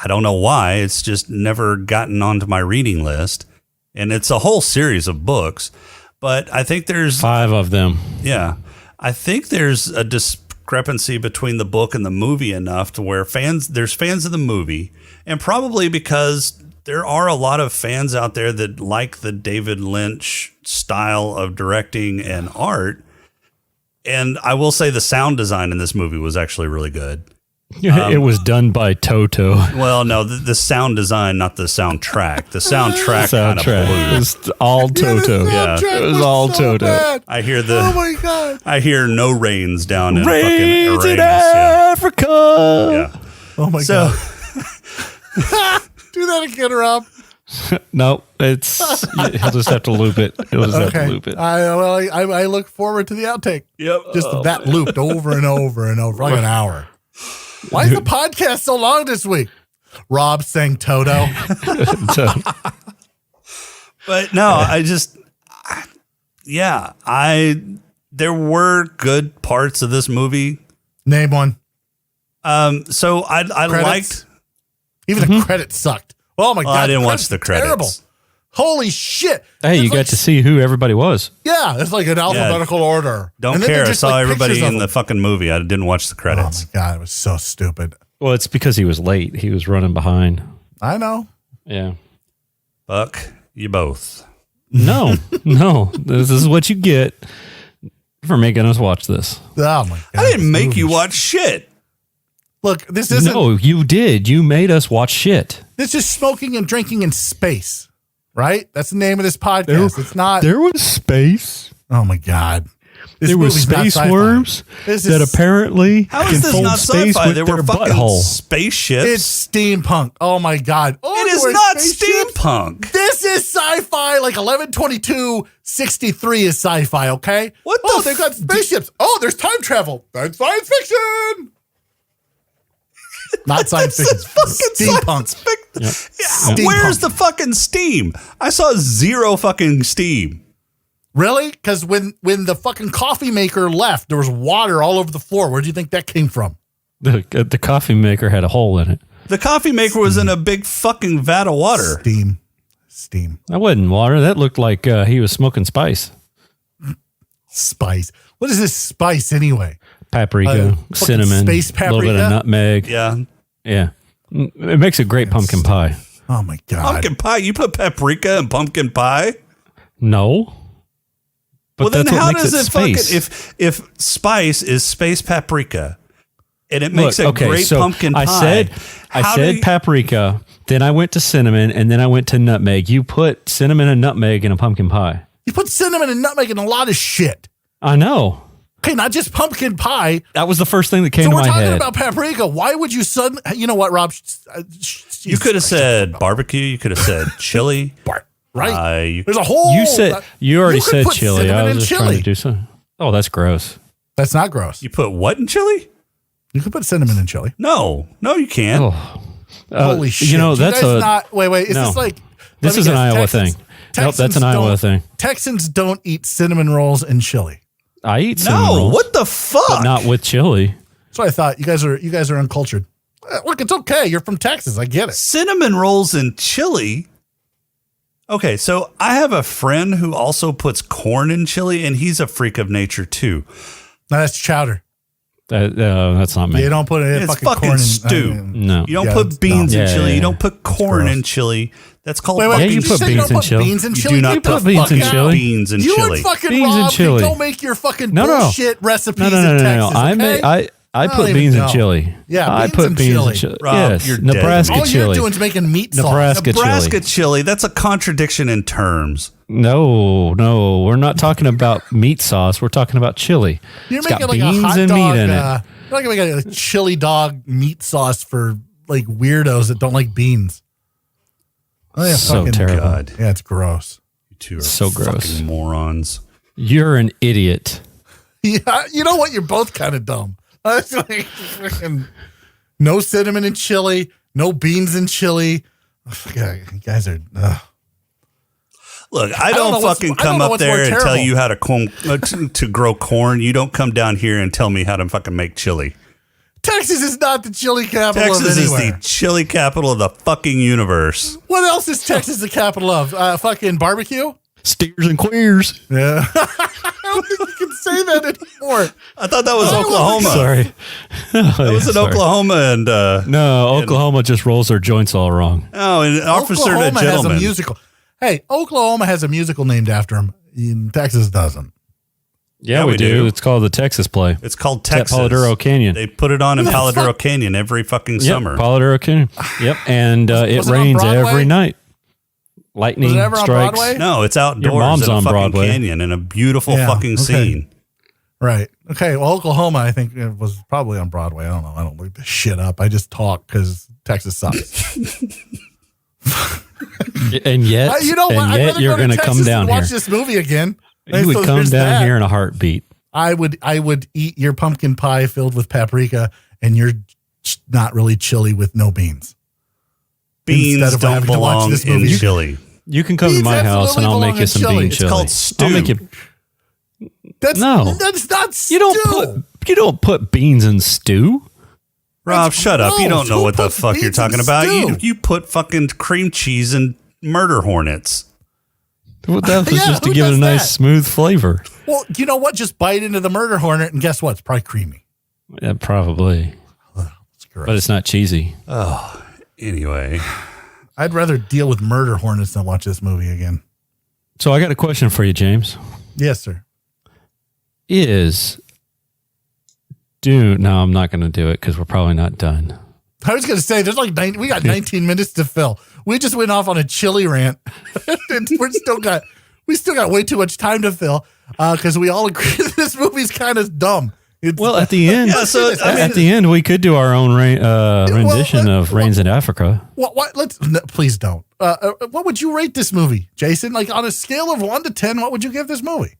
Speaker 4: don't know why. It's just never gotten onto my reading list, and it's a whole series of books. But I think there's
Speaker 6: 5 of them.
Speaker 4: Yeah, I think there's a discrepancy between the book and the movie enough to where there's fans of the movie, and probably because there are a lot of fans out there that like the David Lynch style of directing and art. And I will say the sound design in this movie was actually really good.
Speaker 6: It was done by Toto.
Speaker 4: Well, no, the sound design, not the soundtrack. The soundtrack kind of blew.
Speaker 6: It was all Toto.
Speaker 4: Yeah,
Speaker 6: it was all
Speaker 5: so
Speaker 6: Toto.
Speaker 5: bad.
Speaker 4: I hear
Speaker 5: Oh my god!
Speaker 4: I hear no rains down in
Speaker 6: Rains
Speaker 4: fucking
Speaker 6: in
Speaker 4: Uranus.
Speaker 6: Africa.
Speaker 4: Yeah.
Speaker 5: Oh my god! Do that again, Rob.
Speaker 6: No, he'll just have to loop it. He'll just have to loop it.
Speaker 5: I look forward to the outtake.
Speaker 4: Yep.
Speaker 5: Just that looped over and over and over, like an hour. Why is the podcast so long this week? Rob saying Toto.
Speaker 4: But no, there were good parts of this movie.
Speaker 5: Name one.
Speaker 4: So I liked.
Speaker 5: Even the credits sucked. Oh my god!
Speaker 4: I didn't watch the credits.
Speaker 5: Terrible. Holy shit!
Speaker 6: Hey, you got to see who everybody was.
Speaker 5: Yeah, it's like an alphabetical order.
Speaker 4: Don't
Speaker 5: And then
Speaker 4: care.
Speaker 5: they're
Speaker 4: I
Speaker 5: just,
Speaker 4: saw
Speaker 5: like,
Speaker 4: everybody
Speaker 5: pictures of
Speaker 4: in the
Speaker 5: them.
Speaker 4: fucking movie. I didn't watch the
Speaker 5: Oh
Speaker 4: credits.
Speaker 5: my god, it was so stupid.
Speaker 6: Well, it's because he was late. He was running behind.
Speaker 5: I know.
Speaker 6: Yeah.
Speaker 4: Fuck you both.
Speaker 6: No. This is what you get for making us watch this.
Speaker 5: Oh my god!
Speaker 4: I didn't make
Speaker 5: Movie
Speaker 4: you watch shit.
Speaker 5: Look, this isn't.
Speaker 6: No, you did. You made us watch shit.
Speaker 5: This is smoking and drinking in space, right? That's the name of this podcast. It's not.
Speaker 6: There was space.
Speaker 5: Oh my God. This
Speaker 6: There were
Speaker 5: movie's not
Speaker 6: space
Speaker 5: sci-fi.
Speaker 6: worms
Speaker 5: This
Speaker 6: that
Speaker 5: is-
Speaker 6: apparently
Speaker 4: How
Speaker 6: can
Speaker 4: is this
Speaker 6: fold
Speaker 4: not
Speaker 6: space
Speaker 4: sci-fi?
Speaker 6: with
Speaker 4: There
Speaker 6: their
Speaker 4: were fucking
Speaker 6: butthole.
Speaker 4: spaceships.
Speaker 5: It's steampunk. Oh my God. Oh,
Speaker 4: It is
Speaker 5: there were
Speaker 4: not
Speaker 5: spaceships?
Speaker 4: steampunk.
Speaker 5: This is sci-fi. Like 11/22/63 is sci-fi. Okay.
Speaker 4: What
Speaker 5: Oh,
Speaker 4: the
Speaker 5: they've got spaceships. Oh, there's time travel. That's science fiction. Not science fiction.
Speaker 4: It's fucking
Speaker 5: Steampunk.
Speaker 4: science fiction. Yeah,
Speaker 5: Steampunk.
Speaker 4: where's the fucking steam? I saw zero fucking steam.
Speaker 5: Really? Because when the fucking coffee maker left, there was water all over the floor. Where do you think that came from?
Speaker 6: The coffee maker had a hole in it.
Speaker 4: The coffee maker was in a big fucking vat of water.
Speaker 5: Steam.
Speaker 6: That wasn't water. That looked like he was smoking spice.
Speaker 5: Spice. What is this spice anyway?
Speaker 6: Paprika,
Speaker 5: fucking
Speaker 6: cinnamon,
Speaker 5: space
Speaker 6: a little bit of
Speaker 5: paprika?
Speaker 6: nutmeg.
Speaker 4: Yeah.
Speaker 6: Yeah. It makes a great pumpkin pie.
Speaker 5: Oh my God.
Speaker 4: Pumpkin pie. You put paprika in pumpkin pie?
Speaker 6: No. But
Speaker 4: Well, then
Speaker 6: that's what
Speaker 4: how
Speaker 6: makes
Speaker 4: does it
Speaker 6: space.
Speaker 4: fucking if spice is space paprika and it
Speaker 6: Look,
Speaker 4: makes a great
Speaker 6: so
Speaker 4: pumpkin pie?
Speaker 6: I said
Speaker 4: how do you-
Speaker 6: paprika, then I went to cinnamon, and then I went to nutmeg. You put cinnamon and nutmeg in a pumpkin pie.
Speaker 5: You put cinnamon and nutmeg in a lot of shit.
Speaker 6: I know.
Speaker 5: Okay, not just pumpkin pie.
Speaker 6: That was the first thing that came
Speaker 5: So
Speaker 6: to
Speaker 5: we're
Speaker 6: my
Speaker 5: talking
Speaker 6: head.
Speaker 5: about paprika. Why would you suddenly? You know what, Rob?
Speaker 4: you could have said barbecue. You could have said chili.
Speaker 5: Right. There's a whole.
Speaker 6: You already
Speaker 5: could
Speaker 6: said
Speaker 5: put
Speaker 6: chili.
Speaker 5: cinnamon
Speaker 6: I
Speaker 5: in
Speaker 6: was just
Speaker 5: chili.
Speaker 6: trying to do something. Oh, that's gross.
Speaker 5: That's not gross.
Speaker 4: You put what in chili?
Speaker 5: You could put cinnamon in chili.
Speaker 4: No, you can't.
Speaker 6: Oh.
Speaker 5: Holy shit!
Speaker 6: You know,
Speaker 5: Do
Speaker 6: that's
Speaker 5: guys
Speaker 6: a
Speaker 5: not. Wait. Is
Speaker 6: no.
Speaker 5: this like?
Speaker 6: This
Speaker 5: let me
Speaker 6: is an
Speaker 5: guess,
Speaker 6: Iowa thing. Nope, that's an Iowa thing.
Speaker 5: Texans don't eat cinnamon rolls and chili.
Speaker 6: I eat cinnamon
Speaker 4: No,
Speaker 6: rolls,
Speaker 4: what the fuck?
Speaker 6: but not with chili.
Speaker 5: That's what I thought. You guys are uncultured. Look, it's okay. You're from Texas. I get it.
Speaker 4: Cinnamon rolls and chili. Okay, so I have a friend who also puts corn in chili, and he's a freak of nature too.
Speaker 5: No, that's chowder.
Speaker 6: That's not me.
Speaker 5: You don't put it in
Speaker 4: It's
Speaker 5: fucking
Speaker 4: fucking
Speaker 5: corn
Speaker 4: stew.
Speaker 6: No.
Speaker 4: You don't
Speaker 5: Yeah,
Speaker 4: put beans
Speaker 6: no.
Speaker 4: in
Speaker 6: Yeah,
Speaker 4: chili.
Speaker 6: yeah,
Speaker 4: You don't put corn
Speaker 5: gross.
Speaker 4: in chili. That's called
Speaker 5: Wait,
Speaker 4: fucking
Speaker 6: you
Speaker 5: did
Speaker 6: put
Speaker 5: say you
Speaker 6: beans
Speaker 5: don't
Speaker 6: in
Speaker 5: put
Speaker 6: chili.
Speaker 5: beans in
Speaker 4: You
Speaker 5: chili?
Speaker 4: do not
Speaker 5: You
Speaker 4: put
Speaker 6: put beans in
Speaker 4: fucking
Speaker 6: chili.
Speaker 4: beans in
Speaker 5: You
Speaker 4: chili.
Speaker 5: and fucking
Speaker 6: Beans and
Speaker 5: Rob
Speaker 6: chili.
Speaker 5: can go make your fucking
Speaker 6: No.
Speaker 5: bullshit recipes
Speaker 6: No.
Speaker 5: in Texas. Okay?
Speaker 6: I
Speaker 5: don't
Speaker 6: put
Speaker 5: even
Speaker 6: beans in
Speaker 5: know.
Speaker 6: chili.
Speaker 5: Yeah,
Speaker 6: I
Speaker 5: beans
Speaker 6: put
Speaker 5: and
Speaker 6: beans
Speaker 5: chili.
Speaker 6: in chili.
Speaker 4: Rob,
Speaker 6: Yes,
Speaker 4: you're dead.
Speaker 6: Nebraska
Speaker 5: All you're
Speaker 6: chili.
Speaker 5: doing is making meat sauce.
Speaker 6: Nebraska
Speaker 4: Nebraska
Speaker 6: chili.
Speaker 4: chili. That's a contradiction in terms.
Speaker 6: No, we're not talking about meat sauce. We're talking about chili.
Speaker 5: You're
Speaker 6: It's
Speaker 5: making
Speaker 6: got
Speaker 5: like
Speaker 6: beans
Speaker 5: a hot
Speaker 6: and
Speaker 5: dog.
Speaker 6: meat in it.
Speaker 5: You're not gonna make a chili dog meat sauce for like weirdos that don't like beans. Oh, yeah,
Speaker 6: So
Speaker 5: fucking
Speaker 6: terrible.
Speaker 4: God.
Speaker 5: Yeah, it's gross.
Speaker 4: You two are
Speaker 6: So gross.
Speaker 4: fucking morons.
Speaker 6: You're an idiot.
Speaker 5: Yeah, you know what? You're both kind of dumb. It's like freaking no cinnamon in chili, no beans in chili. Yeah, you guys are.
Speaker 4: Look, I
Speaker 5: don't
Speaker 4: don't
Speaker 5: know what's-
Speaker 4: fucking
Speaker 5: I don't
Speaker 4: come
Speaker 5: know
Speaker 4: up
Speaker 5: what's
Speaker 4: there
Speaker 5: more
Speaker 4: and tell
Speaker 5: terrible.
Speaker 4: you how to grow corn. You don't come down here and tell me how to fucking make chili.
Speaker 5: Texas is not the chili capital
Speaker 4: Texas
Speaker 5: of
Speaker 4: is
Speaker 5: anywhere.
Speaker 4: the chili capital of the fucking universe.
Speaker 5: What else is Texas the capital of? Fucking barbecue?
Speaker 6: Steers and queers.
Speaker 5: Yeah. I don't think you can say that anymore.
Speaker 4: I thought that was Oklahoma.
Speaker 6: Sorry.
Speaker 4: That was in Oklahoma and
Speaker 6: No, Oklahoma just rolls their joints all wrong.
Speaker 4: oh, and officer to
Speaker 5: Oklahoma has a
Speaker 4: gentleman.
Speaker 5: musical. Hey, Oklahoma has a musical named after him. Texas doesn't.
Speaker 6: Yeah, we do. It's called the Texas Play.
Speaker 4: It's called
Speaker 6: It's at
Speaker 4: Texas.
Speaker 6: Paladuro Canyon.
Speaker 4: They put it on in
Speaker 5: Who the
Speaker 4: Paladuro
Speaker 5: fuck?
Speaker 4: Canyon every fucking
Speaker 6: Yep,
Speaker 4: summer.
Speaker 6: Paladuro Canyon. Yep, and it
Speaker 5: was it on
Speaker 6: rains
Speaker 5: Broadway?
Speaker 6: every night. Lightning
Speaker 5: Was it ever on
Speaker 6: strikes.
Speaker 5: Broadway?
Speaker 4: No, it's outdoors
Speaker 6: Your mom's
Speaker 4: in a
Speaker 6: on
Speaker 4: fucking
Speaker 6: Broadway.
Speaker 4: canyon in a beautiful
Speaker 5: Yeah,
Speaker 4: fucking
Speaker 5: okay.
Speaker 4: scene.
Speaker 5: Right. Okay. Well, Oklahoma, I think it was probably on Broadway. I don't know. I don't look this shit up. I just talk because Texas sucks.
Speaker 6: And yet,
Speaker 5: You know what?
Speaker 6: and
Speaker 5: I'd
Speaker 6: yet
Speaker 5: rather
Speaker 6: you're
Speaker 5: go
Speaker 6: going to
Speaker 5: Texas
Speaker 6: come down
Speaker 5: and
Speaker 6: here.
Speaker 5: watch this movie again.
Speaker 6: You would
Speaker 5: So
Speaker 6: come
Speaker 5: there's
Speaker 6: down
Speaker 5: that.
Speaker 6: here in a heartbeat.
Speaker 5: I would eat your pumpkin pie filled with paprika and your not really chili with no beans.
Speaker 4: Beans
Speaker 5: Instead of
Speaker 4: don't
Speaker 5: having to watch
Speaker 4: belong
Speaker 5: this
Speaker 4: in
Speaker 5: movie.
Speaker 4: chili.
Speaker 6: You can come to
Speaker 5: Beans
Speaker 6: my house and
Speaker 5: absolutely
Speaker 6: I'll make
Speaker 5: belong
Speaker 6: you
Speaker 5: in
Speaker 6: some
Speaker 5: chili.
Speaker 6: bean
Speaker 5: It's
Speaker 6: chili.
Speaker 4: called stew.
Speaker 6: I'll make you.
Speaker 5: That's
Speaker 6: No.
Speaker 5: That's not
Speaker 6: You don't
Speaker 5: stew.
Speaker 6: put beans in stew.
Speaker 4: Rob, shut up. You don't
Speaker 5: gross.
Speaker 4: know
Speaker 5: Who
Speaker 4: what the
Speaker 5: puts
Speaker 4: fuck you're
Speaker 5: beans in
Speaker 4: talking about.
Speaker 5: stew?
Speaker 4: You put fucking cream cheese and murder hornets.
Speaker 6: Well, that was
Speaker 5: Yeah,
Speaker 6: just to
Speaker 5: who
Speaker 6: give it a
Speaker 5: does
Speaker 6: nice
Speaker 5: that?
Speaker 6: smooth flavor.
Speaker 5: Well, you know what? Just bite into the murder hornet and guess what? It's probably creamy.
Speaker 6: Yeah, probably,
Speaker 5: It's gross.
Speaker 6: but it's not cheesy.
Speaker 4: Anyway,
Speaker 5: I'd rather deal with murder hornets than watch this movie again.
Speaker 6: So I got a question for you, James.
Speaker 5: Yes, sir.
Speaker 6: Dune. No, I'm not going to do it because we're probably not done.
Speaker 5: I was going to say, we got 19 minutes to fill. We just went off on a chili rant. And we still got way too much time to fill because we all agree that this movie's kind of dumb.
Speaker 6: Well, at the end, at the end, we could do our own rendition of Rains in Africa.
Speaker 5: What? Please don't. What would you rate this movie, Jason? Like on a scale of 1 to 10, what would you give this movie?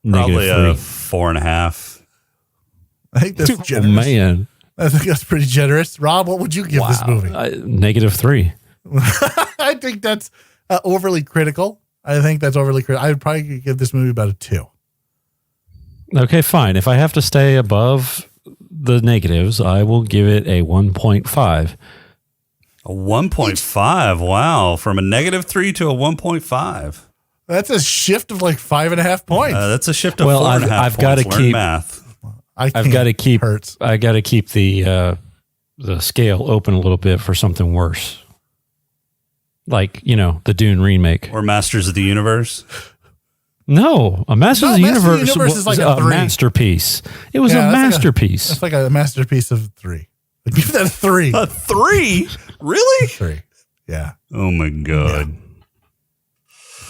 Speaker 4: Probably a 4.5.
Speaker 5: I think that's generous.
Speaker 6: Oh, man.
Speaker 5: I think that's pretty generous. Rob, what would you give this movie?
Speaker 6: -3.
Speaker 5: I think that's overly critical. I would probably give this movie about a 2.
Speaker 6: Okay, fine. If I have to stay above the negatives, I will give it a 1.5.
Speaker 4: A 1.5. Wow. From a -3 to a 1.5.
Speaker 5: That's a shift of like 5.5 points.
Speaker 4: That's a shift of 4.5 points.
Speaker 6: I've got to keep
Speaker 4: math.
Speaker 6: I've got to keep the scale open a little bit for something worse. Like, the Dune remake.
Speaker 4: Or Masters of the Universe.
Speaker 6: No, a Masters of the Universe was
Speaker 5: is like
Speaker 6: a masterpiece. It was a masterpiece.
Speaker 5: It's like a masterpiece of 3. Give that a 3.
Speaker 4: A 3? Really?
Speaker 5: 3. Yeah.
Speaker 4: Oh my God.
Speaker 5: Yeah.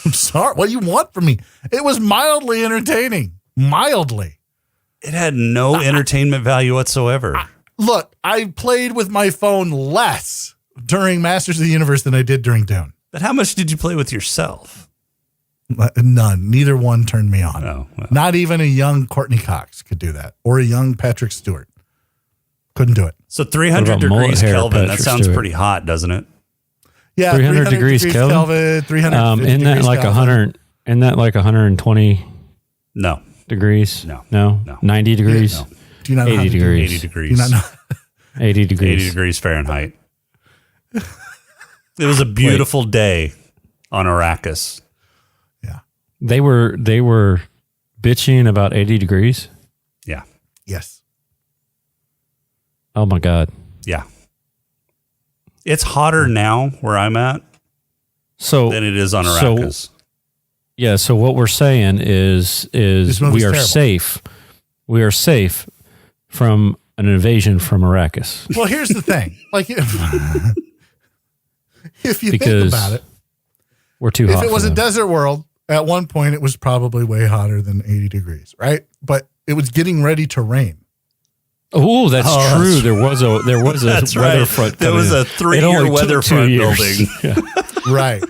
Speaker 5: I'm sorry. What do you want from me? It was mildly entertaining. Mildly.
Speaker 4: It had no entertainment value whatsoever.
Speaker 5: Look, I played with my phone less during Masters of the Universe than I did during Dune.
Speaker 4: But how much did you play with yourself?
Speaker 5: None. Neither one turned me on.
Speaker 4: Oh, well.
Speaker 5: Not even a young Courtney Cox could do that, or a young Patrick Stewart. Couldn't do it.
Speaker 4: So 300 degrees Kelvin, that sounds
Speaker 6: Stewart?
Speaker 4: pretty hot, doesn't it?
Speaker 5: Yeah,
Speaker 6: 300 degrees Kelvin.
Speaker 5: 300
Speaker 6: isn't that like 100? Isn't that like 120
Speaker 4: No.
Speaker 6: degrees?
Speaker 4: No.
Speaker 6: 90 degrees?
Speaker 4: No.
Speaker 5: Do you not know
Speaker 6: 80 degrees.
Speaker 4: 80
Speaker 5: Do
Speaker 4: degrees.
Speaker 5: you not know?
Speaker 6: 80 degrees.
Speaker 4: 80 degrees Fahrenheit. It was a beautiful day on Arrakis.
Speaker 5: Yeah.
Speaker 6: They were bitching about 80 degrees.
Speaker 4: Yeah.
Speaker 5: Yes.
Speaker 6: Oh my God.
Speaker 4: Yeah. It's hotter now where I'm at than it is on Arrakis.
Speaker 6: So what we're saying is we are
Speaker 5: terrible.
Speaker 6: safe. We are safe from an invasion from Arrakis.
Speaker 5: Well, here's the thing. Like, if you think
Speaker 6: Because
Speaker 5: about it,
Speaker 6: we're too hot.
Speaker 5: if it was
Speaker 6: for
Speaker 5: a
Speaker 6: them.
Speaker 5: desert world, at one point it was probably way hotter than 80 degrees, right? But it was getting ready to rain.
Speaker 6: Oh, that's true.
Speaker 4: That's
Speaker 6: there was a
Speaker 4: That's
Speaker 6: weather
Speaker 4: right.
Speaker 6: front.
Speaker 4: There was a 3-year weather front building.
Speaker 6: Yeah.
Speaker 5: Right.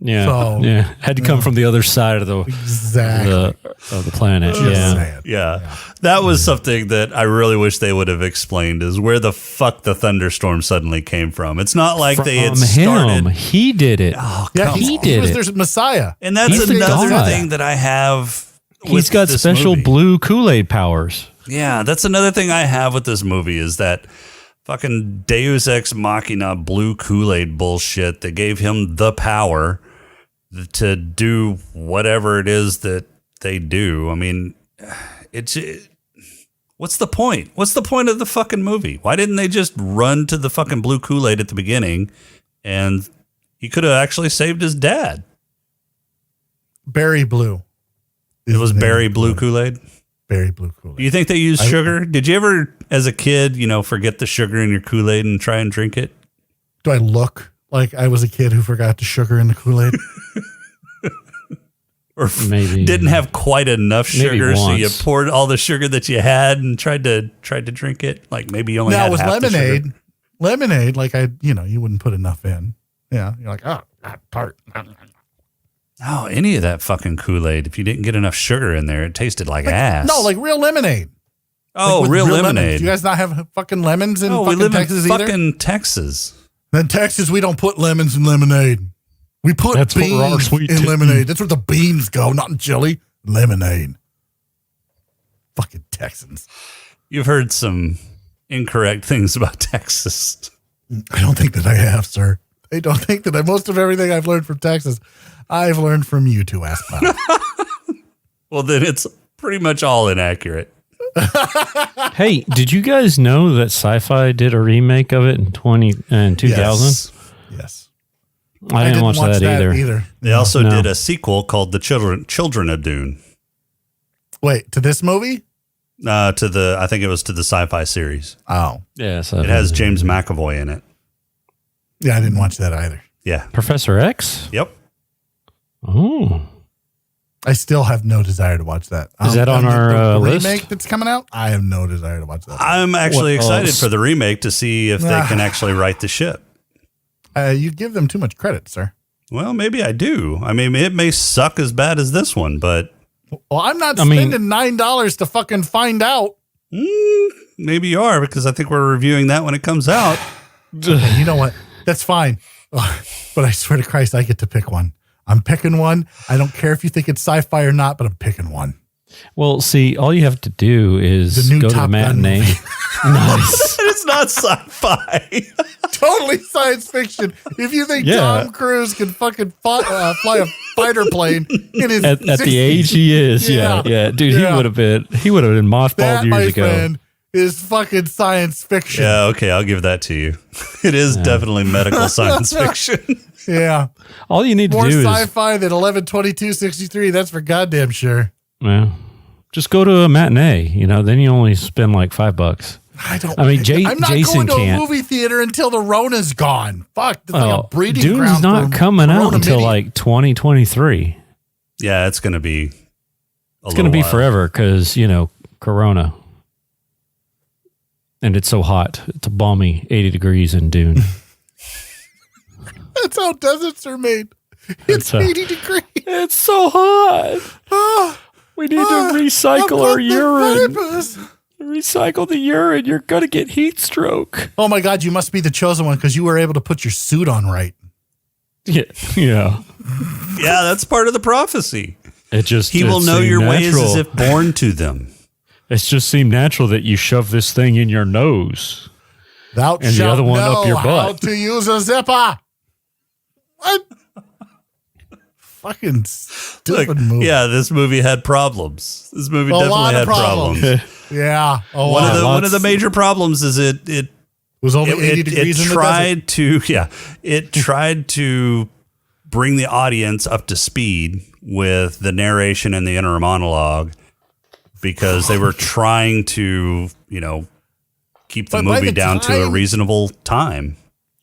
Speaker 6: Yeah.
Speaker 5: So-
Speaker 6: yeah. Had to come from the other side of the
Speaker 5: Exactly.
Speaker 6: of the planet.
Speaker 5: Just
Speaker 6: Yeah.
Speaker 5: saying.
Speaker 4: Yeah. That was something that I really wish they would have explained is where the fuck the thunderstorm suddenly came from. It's not like they had
Speaker 6: From
Speaker 4: started.
Speaker 6: him. He did it.
Speaker 4: Oh,
Speaker 5: Yeah,
Speaker 4: come
Speaker 6: he
Speaker 4: on.
Speaker 6: did
Speaker 5: was
Speaker 6: it.
Speaker 5: their Messiah.
Speaker 4: And that's
Speaker 6: He's the
Speaker 4: another
Speaker 6: God.
Speaker 4: thing that I have.
Speaker 6: He's
Speaker 4: with
Speaker 6: got
Speaker 4: this
Speaker 6: special
Speaker 4: movie.
Speaker 6: blue Kool-Aid powers.
Speaker 4: Yeah, that's another thing I have with this movie is that fucking Deus Ex Machina blue Kool-Aid bullshit that gave him the power to do whatever it is that they do. I mean, what's the point? What's the point of the fucking movie? Why didn't they just run to the fucking blue Kool-Aid at the beginning and he could have actually saved his dad?
Speaker 5: Berry blue.
Speaker 4: It was berry blue Kool-Aid?
Speaker 5: Berry blue Kool-Aid.
Speaker 4: Do you think they use sugar? Did you ever, as a kid, forget the sugar in your Kool-Aid and try and drink it?
Speaker 5: Do I look like I was a kid who forgot the sugar in the Kool-Aid?
Speaker 4: Or
Speaker 6: Maybe.
Speaker 4: didn't have quite enough
Speaker 6: Maybe
Speaker 4: sugar, so you
Speaker 6: once.
Speaker 4: poured all the sugar that you had and tried to drink it? Like maybe you only
Speaker 5: Now
Speaker 4: had
Speaker 5: it was
Speaker 4: half the sugar.
Speaker 5: lemonade. Lemonade, like you wouldn't put enough in. Yeah. You're like, oh, tart.
Speaker 4: Oh, any of that fucking Kool-Aid. If you didn't get enough sugar in there, it tasted like ass.
Speaker 5: No, like real lemonade.
Speaker 4: oh,
Speaker 5: Like with
Speaker 4: real
Speaker 5: lemons.
Speaker 4: lemonade.
Speaker 5: Do you guys not have fucking lemons in
Speaker 4: Oh, we
Speaker 5: fucking
Speaker 4: live
Speaker 5: Texas
Speaker 4: in
Speaker 5: either?
Speaker 4: fucking Texas.
Speaker 5: In Texas, we don't put lemons in lemonade. We put
Speaker 6: That's where our
Speaker 5: beans
Speaker 6: sweet
Speaker 5: in
Speaker 6: tea-
Speaker 5: lemonade. That's where the beans go, not in chili. Lemonade. Fucking Texans.
Speaker 4: You've heard some incorrect things about Texas.
Speaker 5: I don't think that I have, sir. I don't think that most of everything I've learned from Texas, I've learned from you two ass clowns.
Speaker 4: Well, then it's pretty much all inaccurate.
Speaker 6: Hey, did you guys know that Sci-Fi did a remake of it in 2000?
Speaker 5: Yes.
Speaker 6: I didn't watch that either.
Speaker 4: They also
Speaker 6: No.
Speaker 4: did a sequel called The Children of Dune.
Speaker 5: Wait, to this movie?
Speaker 4: I think it was to the sci-fi series.
Speaker 5: Oh,
Speaker 6: Yeah, so
Speaker 4: It has James McAvoy in it.
Speaker 5: yeah, I didn't watch that either.
Speaker 4: Yeah.
Speaker 6: Professor X.
Speaker 4: Yep.
Speaker 6: Oh,
Speaker 5: I still have no desire to watch that.
Speaker 6: Is that on our
Speaker 5: the
Speaker 6: list?
Speaker 5: remake that's coming out? I have no desire to watch that.
Speaker 4: I'm actually
Speaker 6: What
Speaker 4: excited
Speaker 6: else?
Speaker 4: for the remake to see if they can actually right the ship.
Speaker 5: You give them too much credit, sir.
Speaker 4: Well, maybe I do. I mean, it may suck as bad as this one, but
Speaker 5: Well, I'm not
Speaker 6: I mean-
Speaker 5: spending $9 to fucking find out.
Speaker 4: maybe you are, because I think we're reviewing that when it comes out.
Speaker 5: Okay, you know what? That's fine. But I swear to Christ, I get to pick one. I'm picking one. I don't care if you think it's sci-fi or not, but I'm picking one.
Speaker 6: well, see, all you have to do is
Speaker 5: The new
Speaker 6: go to
Speaker 5: Top
Speaker 6: the
Speaker 5: Gun
Speaker 6: matinee.
Speaker 5: movie.
Speaker 6: Nice.
Speaker 4: It's not sci-fi.
Speaker 5: Totally science fiction. If you think
Speaker 6: Yeah.
Speaker 5: Tom Cruise can fucking fly a fighter plane in his
Speaker 6: At the
Speaker 5: 60s,
Speaker 6: age he is, yeah, dude,
Speaker 5: Yeah.
Speaker 6: he would have been mothballed
Speaker 5: that,
Speaker 6: years
Speaker 5: my
Speaker 6: ago.
Speaker 5: friend, is fucking science fiction.
Speaker 4: Yeah, okay, I'll give that to you. It is definitely medical science fiction.
Speaker 5: Yeah.
Speaker 6: All you need to
Speaker 5: More
Speaker 6: do is
Speaker 5: sci-fi than 11/22/63. That's for goddamn sure.
Speaker 6: well, just go to a matinee. You know, then you only spend like $5.
Speaker 5: I don't.
Speaker 6: I mean,
Speaker 5: I'm not
Speaker 6: Jason
Speaker 5: going to a
Speaker 6: can't.
Speaker 5: movie theater until the Rona's gone. Fuck, it's like a breeding
Speaker 6: Dune's
Speaker 5: ground.
Speaker 6: not
Speaker 5: for
Speaker 6: coming out
Speaker 5: Rona
Speaker 6: until
Speaker 5: Mini.
Speaker 6: like 2023.
Speaker 4: Yeah, it's going to be
Speaker 6: It's going to be forever because, you know, Corona. And it's so hot. It's a balmy 80 degrees in Dune.
Speaker 5: That's how deserts are made. It's 80 degrees.
Speaker 6: It's so hot. We need to recycle our urine. Recycle the urine. You're going to get heat stroke.
Speaker 5: Oh my God, you must be the chosen one because you were able to put your suit on right.
Speaker 6: Yeah. Yeah.
Speaker 4: Yeah, that's part of the prophecy.
Speaker 6: It just
Speaker 4: He will
Speaker 6: it
Speaker 4: know
Speaker 6: seemed
Speaker 4: your ways
Speaker 6: natural.
Speaker 4: as if born to them.
Speaker 6: It just seemed natural that you shove this thing in your nose.
Speaker 5: Thou
Speaker 6: the
Speaker 5: shalt
Speaker 6: other one
Speaker 5: know
Speaker 6: up your
Speaker 5: how
Speaker 6: butt.
Speaker 5: to use a zipper. What? Fucking stupid
Speaker 4: Look,
Speaker 5: movie.
Speaker 4: yeah, this movie had problems. This movie
Speaker 5: A lot
Speaker 4: definitely
Speaker 5: of
Speaker 4: had problems.
Speaker 5: Yeah. Oh,
Speaker 4: One
Speaker 5: wow.
Speaker 4: of the
Speaker 6: lots-
Speaker 4: major problems is it
Speaker 5: was only 80 degrees in the desert.
Speaker 4: tried to bring the audience up to speed with the narration and the inner monologue because they were trying to, you know, keep the
Speaker 5: But by
Speaker 4: movie
Speaker 5: the
Speaker 4: down to a
Speaker 5: time-
Speaker 4: reasonable time.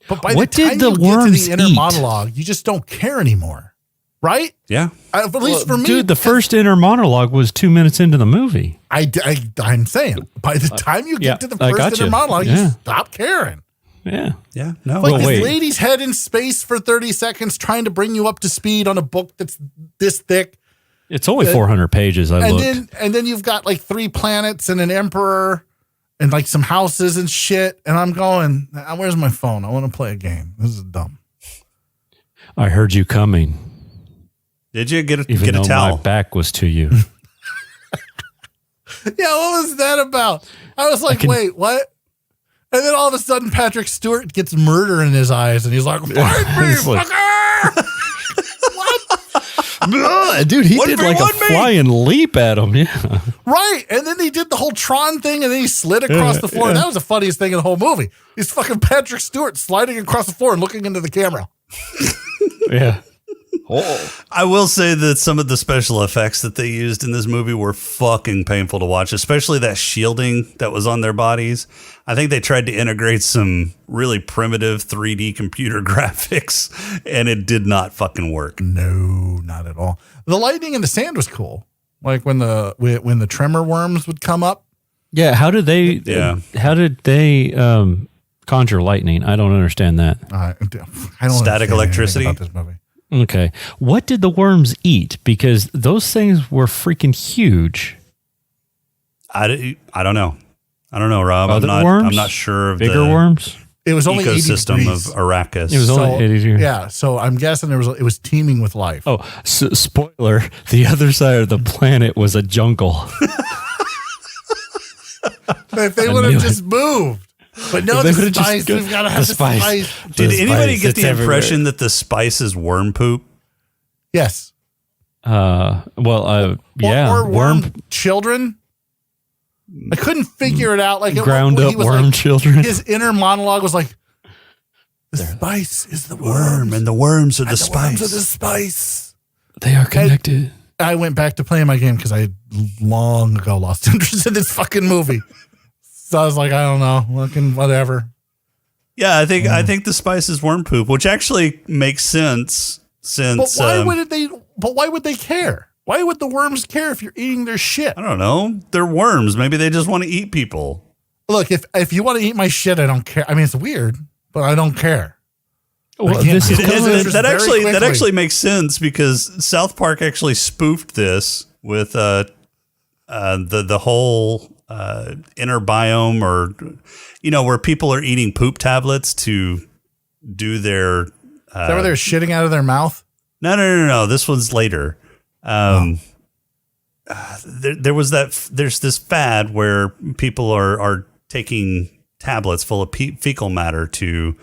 Speaker 5: But by
Speaker 6: What
Speaker 5: the time
Speaker 6: did the
Speaker 5: you get to
Speaker 6: worms
Speaker 5: the inner
Speaker 6: eat?
Speaker 5: monologue, you just don't care anymore. Right?
Speaker 4: Yeah.
Speaker 5: At least for me.
Speaker 6: Dude, the first inner monologue was 2 minutes into the movie.
Speaker 5: I'm saying, by the time you get
Speaker 6: yeah,
Speaker 5: to the
Speaker 6: I
Speaker 5: first
Speaker 6: gotcha.
Speaker 5: inner monologue,
Speaker 6: Yeah.
Speaker 5: you stop caring.
Speaker 6: Yeah.
Speaker 4: Yeah. No.
Speaker 5: Like
Speaker 6: Well,
Speaker 5: this
Speaker 6: wait.
Speaker 5: lady's head in space for 30 seconds trying to bring you up to speed on a book that's this thick.
Speaker 6: It's only 400 pages. I looked.
Speaker 5: And then you've got like 3 planets and an emperor and like some houses and shit. And I'm going, where's my phone? I want to play a game. This is dumb.
Speaker 6: I heard you coming,
Speaker 4: Did you get
Speaker 6: even
Speaker 4: a
Speaker 6: though
Speaker 4: towel?
Speaker 6: my back was to you.
Speaker 5: Yeah, what was that about? I was like, wait, what? And then all of a sudden, Patrick Stewart gets murder in his eyes, and he's like, "Fight me,
Speaker 6: He's like-
Speaker 5: fucker!"
Speaker 6: Dude, he
Speaker 4: One
Speaker 6: did
Speaker 4: for
Speaker 6: like a
Speaker 4: one, mate.
Speaker 6: flying leap at him. Yeah.
Speaker 5: Right, and then he did the whole Tron thing, and then he slid across the floor.
Speaker 6: Yeah.
Speaker 5: That was the funniest thing in the whole movie. He's fucking Patrick Stewart sliding across the floor and looking into the camera.
Speaker 6: Yeah.
Speaker 4: I will say that some of the special effects that they used in this movie were fucking painful to watch, especially that shielding that was on their bodies. I think they tried to integrate some really primitive 3D computer graphics, and it did not fucking work.
Speaker 5: No, not at all. The lightning in the sand was cool. Like when the tremor worms would come up.
Speaker 6: Yeah. How did they?
Speaker 4: Yeah.
Speaker 6: How did they conjure lightning? I don't understand that.
Speaker 5: I don't
Speaker 4: Static
Speaker 5: understand anything
Speaker 4: electricity?
Speaker 5: about this movie.
Speaker 6: Okay. What did the worms eat? Because those things were freaking huge.
Speaker 4: I don't know. I don't know, Rob.
Speaker 6: Other
Speaker 4: I'm
Speaker 6: worms?
Speaker 4: not sure of
Speaker 6: Bigger
Speaker 4: the
Speaker 6: worms?
Speaker 5: It was only 80
Speaker 4: ecosystem
Speaker 5: degrees.
Speaker 4: of Arrakis.
Speaker 6: It was only 80 degrees.
Speaker 5: Yeah, so I'm guessing it was teeming with life.
Speaker 6: Oh, spoiler. The other side of the planet was a jungle.
Speaker 5: If they
Speaker 6: I
Speaker 5: would
Speaker 6: knew
Speaker 5: have
Speaker 6: it.
Speaker 5: just moved. But no,
Speaker 6: They
Speaker 5: the
Speaker 6: would've just
Speaker 5: spice.
Speaker 6: go-
Speaker 5: We've got to have
Speaker 6: the
Speaker 5: the
Speaker 6: spice.
Speaker 5: spice.
Speaker 4: Did
Speaker 6: The
Speaker 4: anybody
Speaker 6: spice,
Speaker 4: get
Speaker 6: it's
Speaker 4: the
Speaker 6: everywhere.
Speaker 4: impression that the spice is worm poop?
Speaker 5: Yes.
Speaker 6: Yeah.
Speaker 5: Or worm children. I couldn't figure it out. Like at
Speaker 6: Ground
Speaker 5: one point
Speaker 6: up
Speaker 5: he was
Speaker 6: worm
Speaker 5: like-
Speaker 6: children.
Speaker 5: His inner monologue was like, "The spice is the worm,
Speaker 4: And the worms are the
Speaker 5: and the worms
Speaker 4: spice.
Speaker 5: are the spice."
Speaker 6: They are connected.
Speaker 5: I went back to playing my game because I had long ago lost interest in this fucking movie. So I was like, I don't know, looking whatever.
Speaker 4: Yeah, I think the spice is worm poop, which actually makes sense since.
Speaker 5: But why would they care? Why would the worms care if you're eating their shit?
Speaker 4: I don't know. They're worms. Maybe they just want to eat people.
Speaker 5: Look, if you want to eat my shit, I don't care. I mean, it's weird, but I don't care.
Speaker 6: Well,
Speaker 5: Again,
Speaker 6: this is
Speaker 4: That
Speaker 5: very quickly.
Speaker 4: actually makes sense because South Park actually spoofed this with the whole inner biome, or where people are eating poop tablets to do their.
Speaker 5: Is that where they're shitting out of their mouth?
Speaker 4: No. This one's later. There's this fad where people are taking tablets full of fecal matter to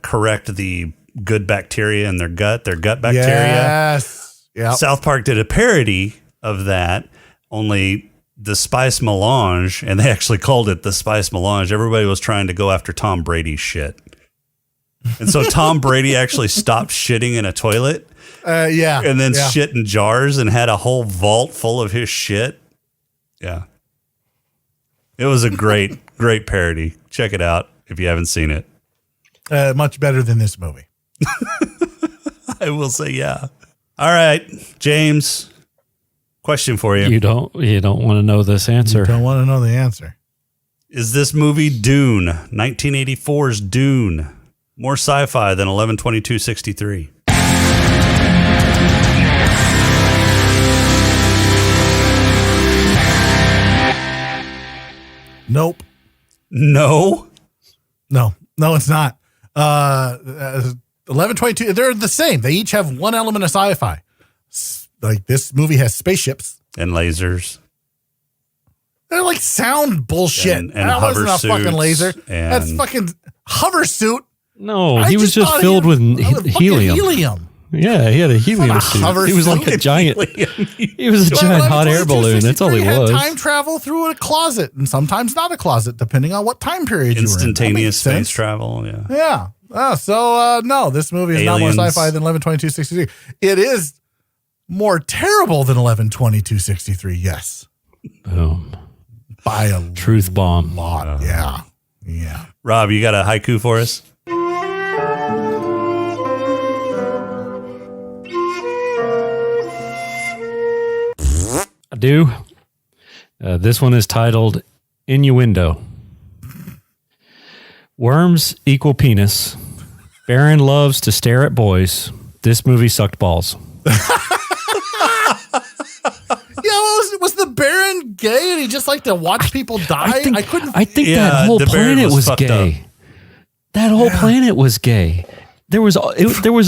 Speaker 4: correct the good bacteria in their gut bacteria.
Speaker 5: Yes. Yeah.
Speaker 4: South Park did a parody of that, only the spice melange, and they actually called it the spice melange. Everybody was trying to go after Tom Brady's shit. And so Tom Brady actually stopped shitting in a toilet.
Speaker 5: Yeah.
Speaker 4: And then shit in jars and had a whole vault full of his shit. Yeah. It was a great parody. Check it out if you haven't seen it.
Speaker 5: Much better than this movie.
Speaker 4: I will say, yeah. All right, James, question for you.
Speaker 6: You don't want to know this answer.
Speaker 5: Don't want to know the answer.
Speaker 4: Is this movie Dune, 1984's Dune, more sci-fi than 11/22/63?
Speaker 5: Nope.
Speaker 4: No,
Speaker 5: it's not. 11/22. They're the same. They each have one element of sci-fi. Like this movie has spaceships
Speaker 4: and lasers.
Speaker 5: They're like sound bullshit.
Speaker 4: And
Speaker 5: that
Speaker 4: hover
Speaker 5: wasn't a fucking
Speaker 4: suits
Speaker 5: laser.
Speaker 4: and-
Speaker 5: That's fucking hover suit.
Speaker 6: No,
Speaker 5: I
Speaker 6: he was just
Speaker 5: thought
Speaker 6: filled with
Speaker 5: fucking
Speaker 6: helium.
Speaker 5: Helium.
Speaker 6: Yeah, he had a helium
Speaker 5: Not a
Speaker 6: suit.
Speaker 5: hover
Speaker 6: He was like a
Speaker 5: suit.
Speaker 6: giant. He was a giant hot air balloon. That's all he
Speaker 5: had
Speaker 6: was.
Speaker 5: time travel through a closet, and sometimes not a closet, depending on what time period you were in. That
Speaker 4: Instantaneous
Speaker 5: makes
Speaker 4: space
Speaker 5: sense.
Speaker 4: travel. Yeah.
Speaker 5: Yeah. No, this movie is not more
Speaker 4: Aliens.
Speaker 5: sci-fi than 11/22/63. It is more terrible than 11/22/63. Yes,
Speaker 6: Boom.
Speaker 5: by a
Speaker 6: Truth bomb.
Speaker 5: lot. Yeah.
Speaker 4: Rob, you got a haiku for us?
Speaker 6: I do. This one is titled Innuendo. Worms equal penis. Baron loves to stare at boys. This movie sucked balls.
Speaker 5: Was the Baron gay and he just liked to watch people die?
Speaker 6: I think
Speaker 4: Yeah,
Speaker 6: that whole
Speaker 4: the Baron
Speaker 6: planet
Speaker 4: was
Speaker 6: was
Speaker 4: fucked
Speaker 6: gay.
Speaker 4: up.
Speaker 6: That whole planet was gay. There was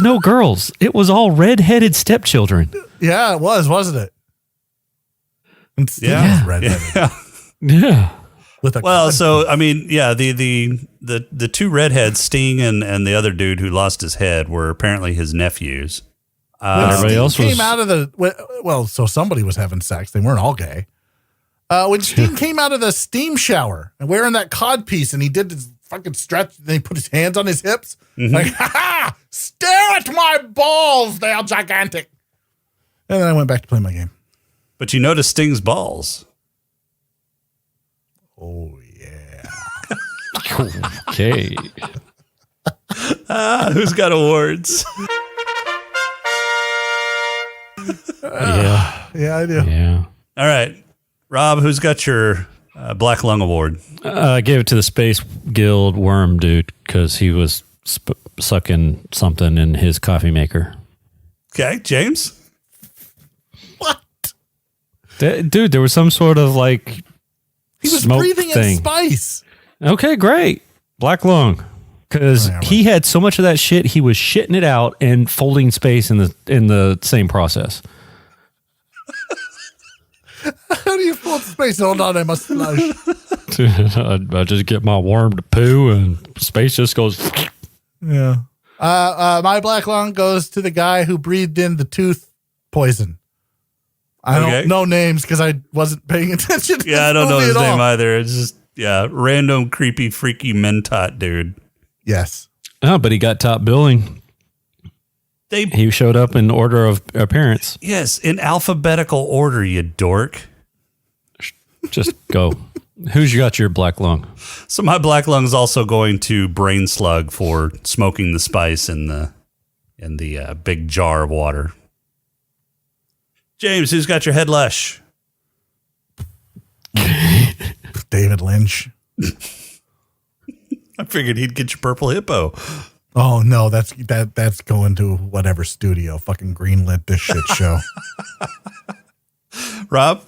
Speaker 6: no girls. It was all red-headed stepchildren.
Speaker 5: Yeah, it was, wasn't it? And Steve
Speaker 4: Yeah.
Speaker 5: was redheaded.
Speaker 4: Yeah.
Speaker 6: Yeah.
Speaker 5: With a
Speaker 4: Well,
Speaker 5: cod-
Speaker 4: so I mean, yeah, the two redheads, Sting and the other dude who lost his head, were apparently his nephews.
Speaker 5: when
Speaker 6: everybody
Speaker 5: Sting
Speaker 6: else was-
Speaker 5: came out of the so somebody was having sex. They weren't all gay. When Sting came out of the steam shower and wearing that cod piece, and he did this fucking stretch, and then he put his hands on his hips, like, ha ha! Stare at my balls, they are gigantic. And then I went back to play my game.
Speaker 4: But you notice Sting's balls.
Speaker 5: Oh yeah.
Speaker 6: Okay.
Speaker 4: Who's got awards?
Speaker 6: Yeah.
Speaker 5: Yeah, I do.
Speaker 6: Yeah.
Speaker 4: All right, Rob, who's got your Black Lung Award?
Speaker 6: I gave it to the Space Guild worm dude because he was sucking something in his coffee maker.
Speaker 4: Okay, James.
Speaker 5: What?
Speaker 6: Dude, there was some sort of like
Speaker 5: He was
Speaker 6: smoke
Speaker 5: breathing in
Speaker 6: thing.
Speaker 5: spice.
Speaker 6: Okay, great. Black lung. Because he had so much of that shit, he was shitting it out and folding space in the same process.
Speaker 5: How do you fold space? Hold on, I must flush.
Speaker 6: I just get my worm to poo and space just goes.
Speaker 5: Yeah. My black lung goes to the guy who breathed in the tooth poison. I don't know names because I wasn't paying attention to
Speaker 4: Yeah, I
Speaker 5: this
Speaker 4: don't know
Speaker 5: movie
Speaker 4: his
Speaker 5: at
Speaker 4: name
Speaker 5: all.
Speaker 4: either. It's just random creepy freaky mentat dude.
Speaker 5: Yes.
Speaker 6: Oh, but he got top billing. He showed up in order of appearance.
Speaker 4: Yes, in alphabetical order, you dork.
Speaker 6: Just go. Who's got your black lung?
Speaker 4: So my black lung's also going to Brain Slug for smoking the spice in the big jar of water. James, who's got your head lush?
Speaker 5: David Lynch.
Speaker 4: I figured he'd get your purple hippo.
Speaker 5: Oh no, that's going to whatever studio. Fucking greenlit this shit show.
Speaker 4: Rob?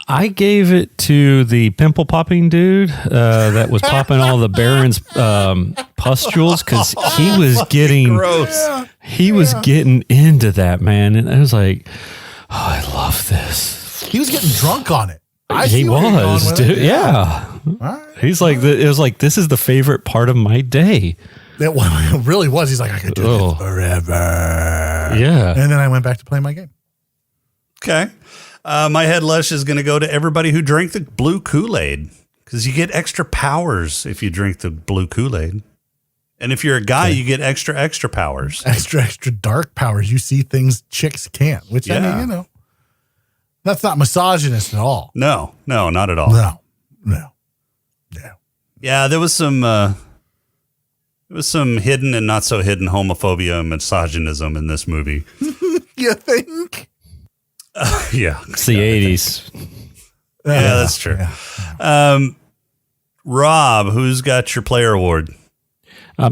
Speaker 6: I gave it to the pimple popping dude that was popping all the Baron's pustules because he was getting
Speaker 4: Gross.
Speaker 6: He was getting into that, man, and I was like, oh, I love this.
Speaker 5: He was getting drunk on it.
Speaker 6: He was, dude. Yeah.
Speaker 5: Right.
Speaker 6: He's like, it was like, this is the favorite part of my day.
Speaker 5: It really was. He's like, I could do this forever.
Speaker 6: Yeah.
Speaker 5: And then I went back to play my game.
Speaker 4: Okay. My head lush is going to go to everybody who drank the blue Kool-Aid because you get extra powers if you drink the blue Kool-Aid. And if you're a guy, you get extra powers.
Speaker 5: Extra dark powers. You see things chicks can't, which I mean, you know, that's not misogynist at all.
Speaker 4: No, not at all.
Speaker 5: No.
Speaker 4: Yeah, there was some hidden and not so hidden homophobia and misogynism in this movie.
Speaker 5: You think?
Speaker 4: Yeah.
Speaker 6: It's the 80s.
Speaker 4: Yeah, that's true.
Speaker 5: Yeah.
Speaker 4: Rob, who's got your player award?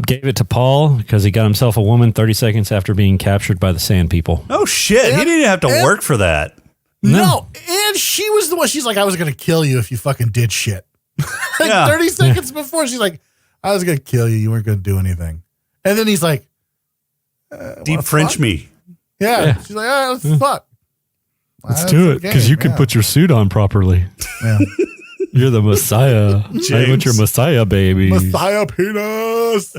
Speaker 6: Gave it to Paul because he got himself a woman 30 seconds after being captured by the Sand People.
Speaker 4: Oh, shit. He didn't even have to work for that.
Speaker 5: No. And she was the one. She's like, I was going to kill you if you fucking did shit. 30 seconds before, she's like, I was going to kill you. You weren't going to do anything. And then he's like,
Speaker 4: Deep French me.
Speaker 5: Yeah. She's like, all right, let's fuck.
Speaker 6: Let's do it because you can put your suit on properly.
Speaker 5: Yeah.
Speaker 6: You're the Messiah. I want your Messiah, baby.
Speaker 5: Messiah penis.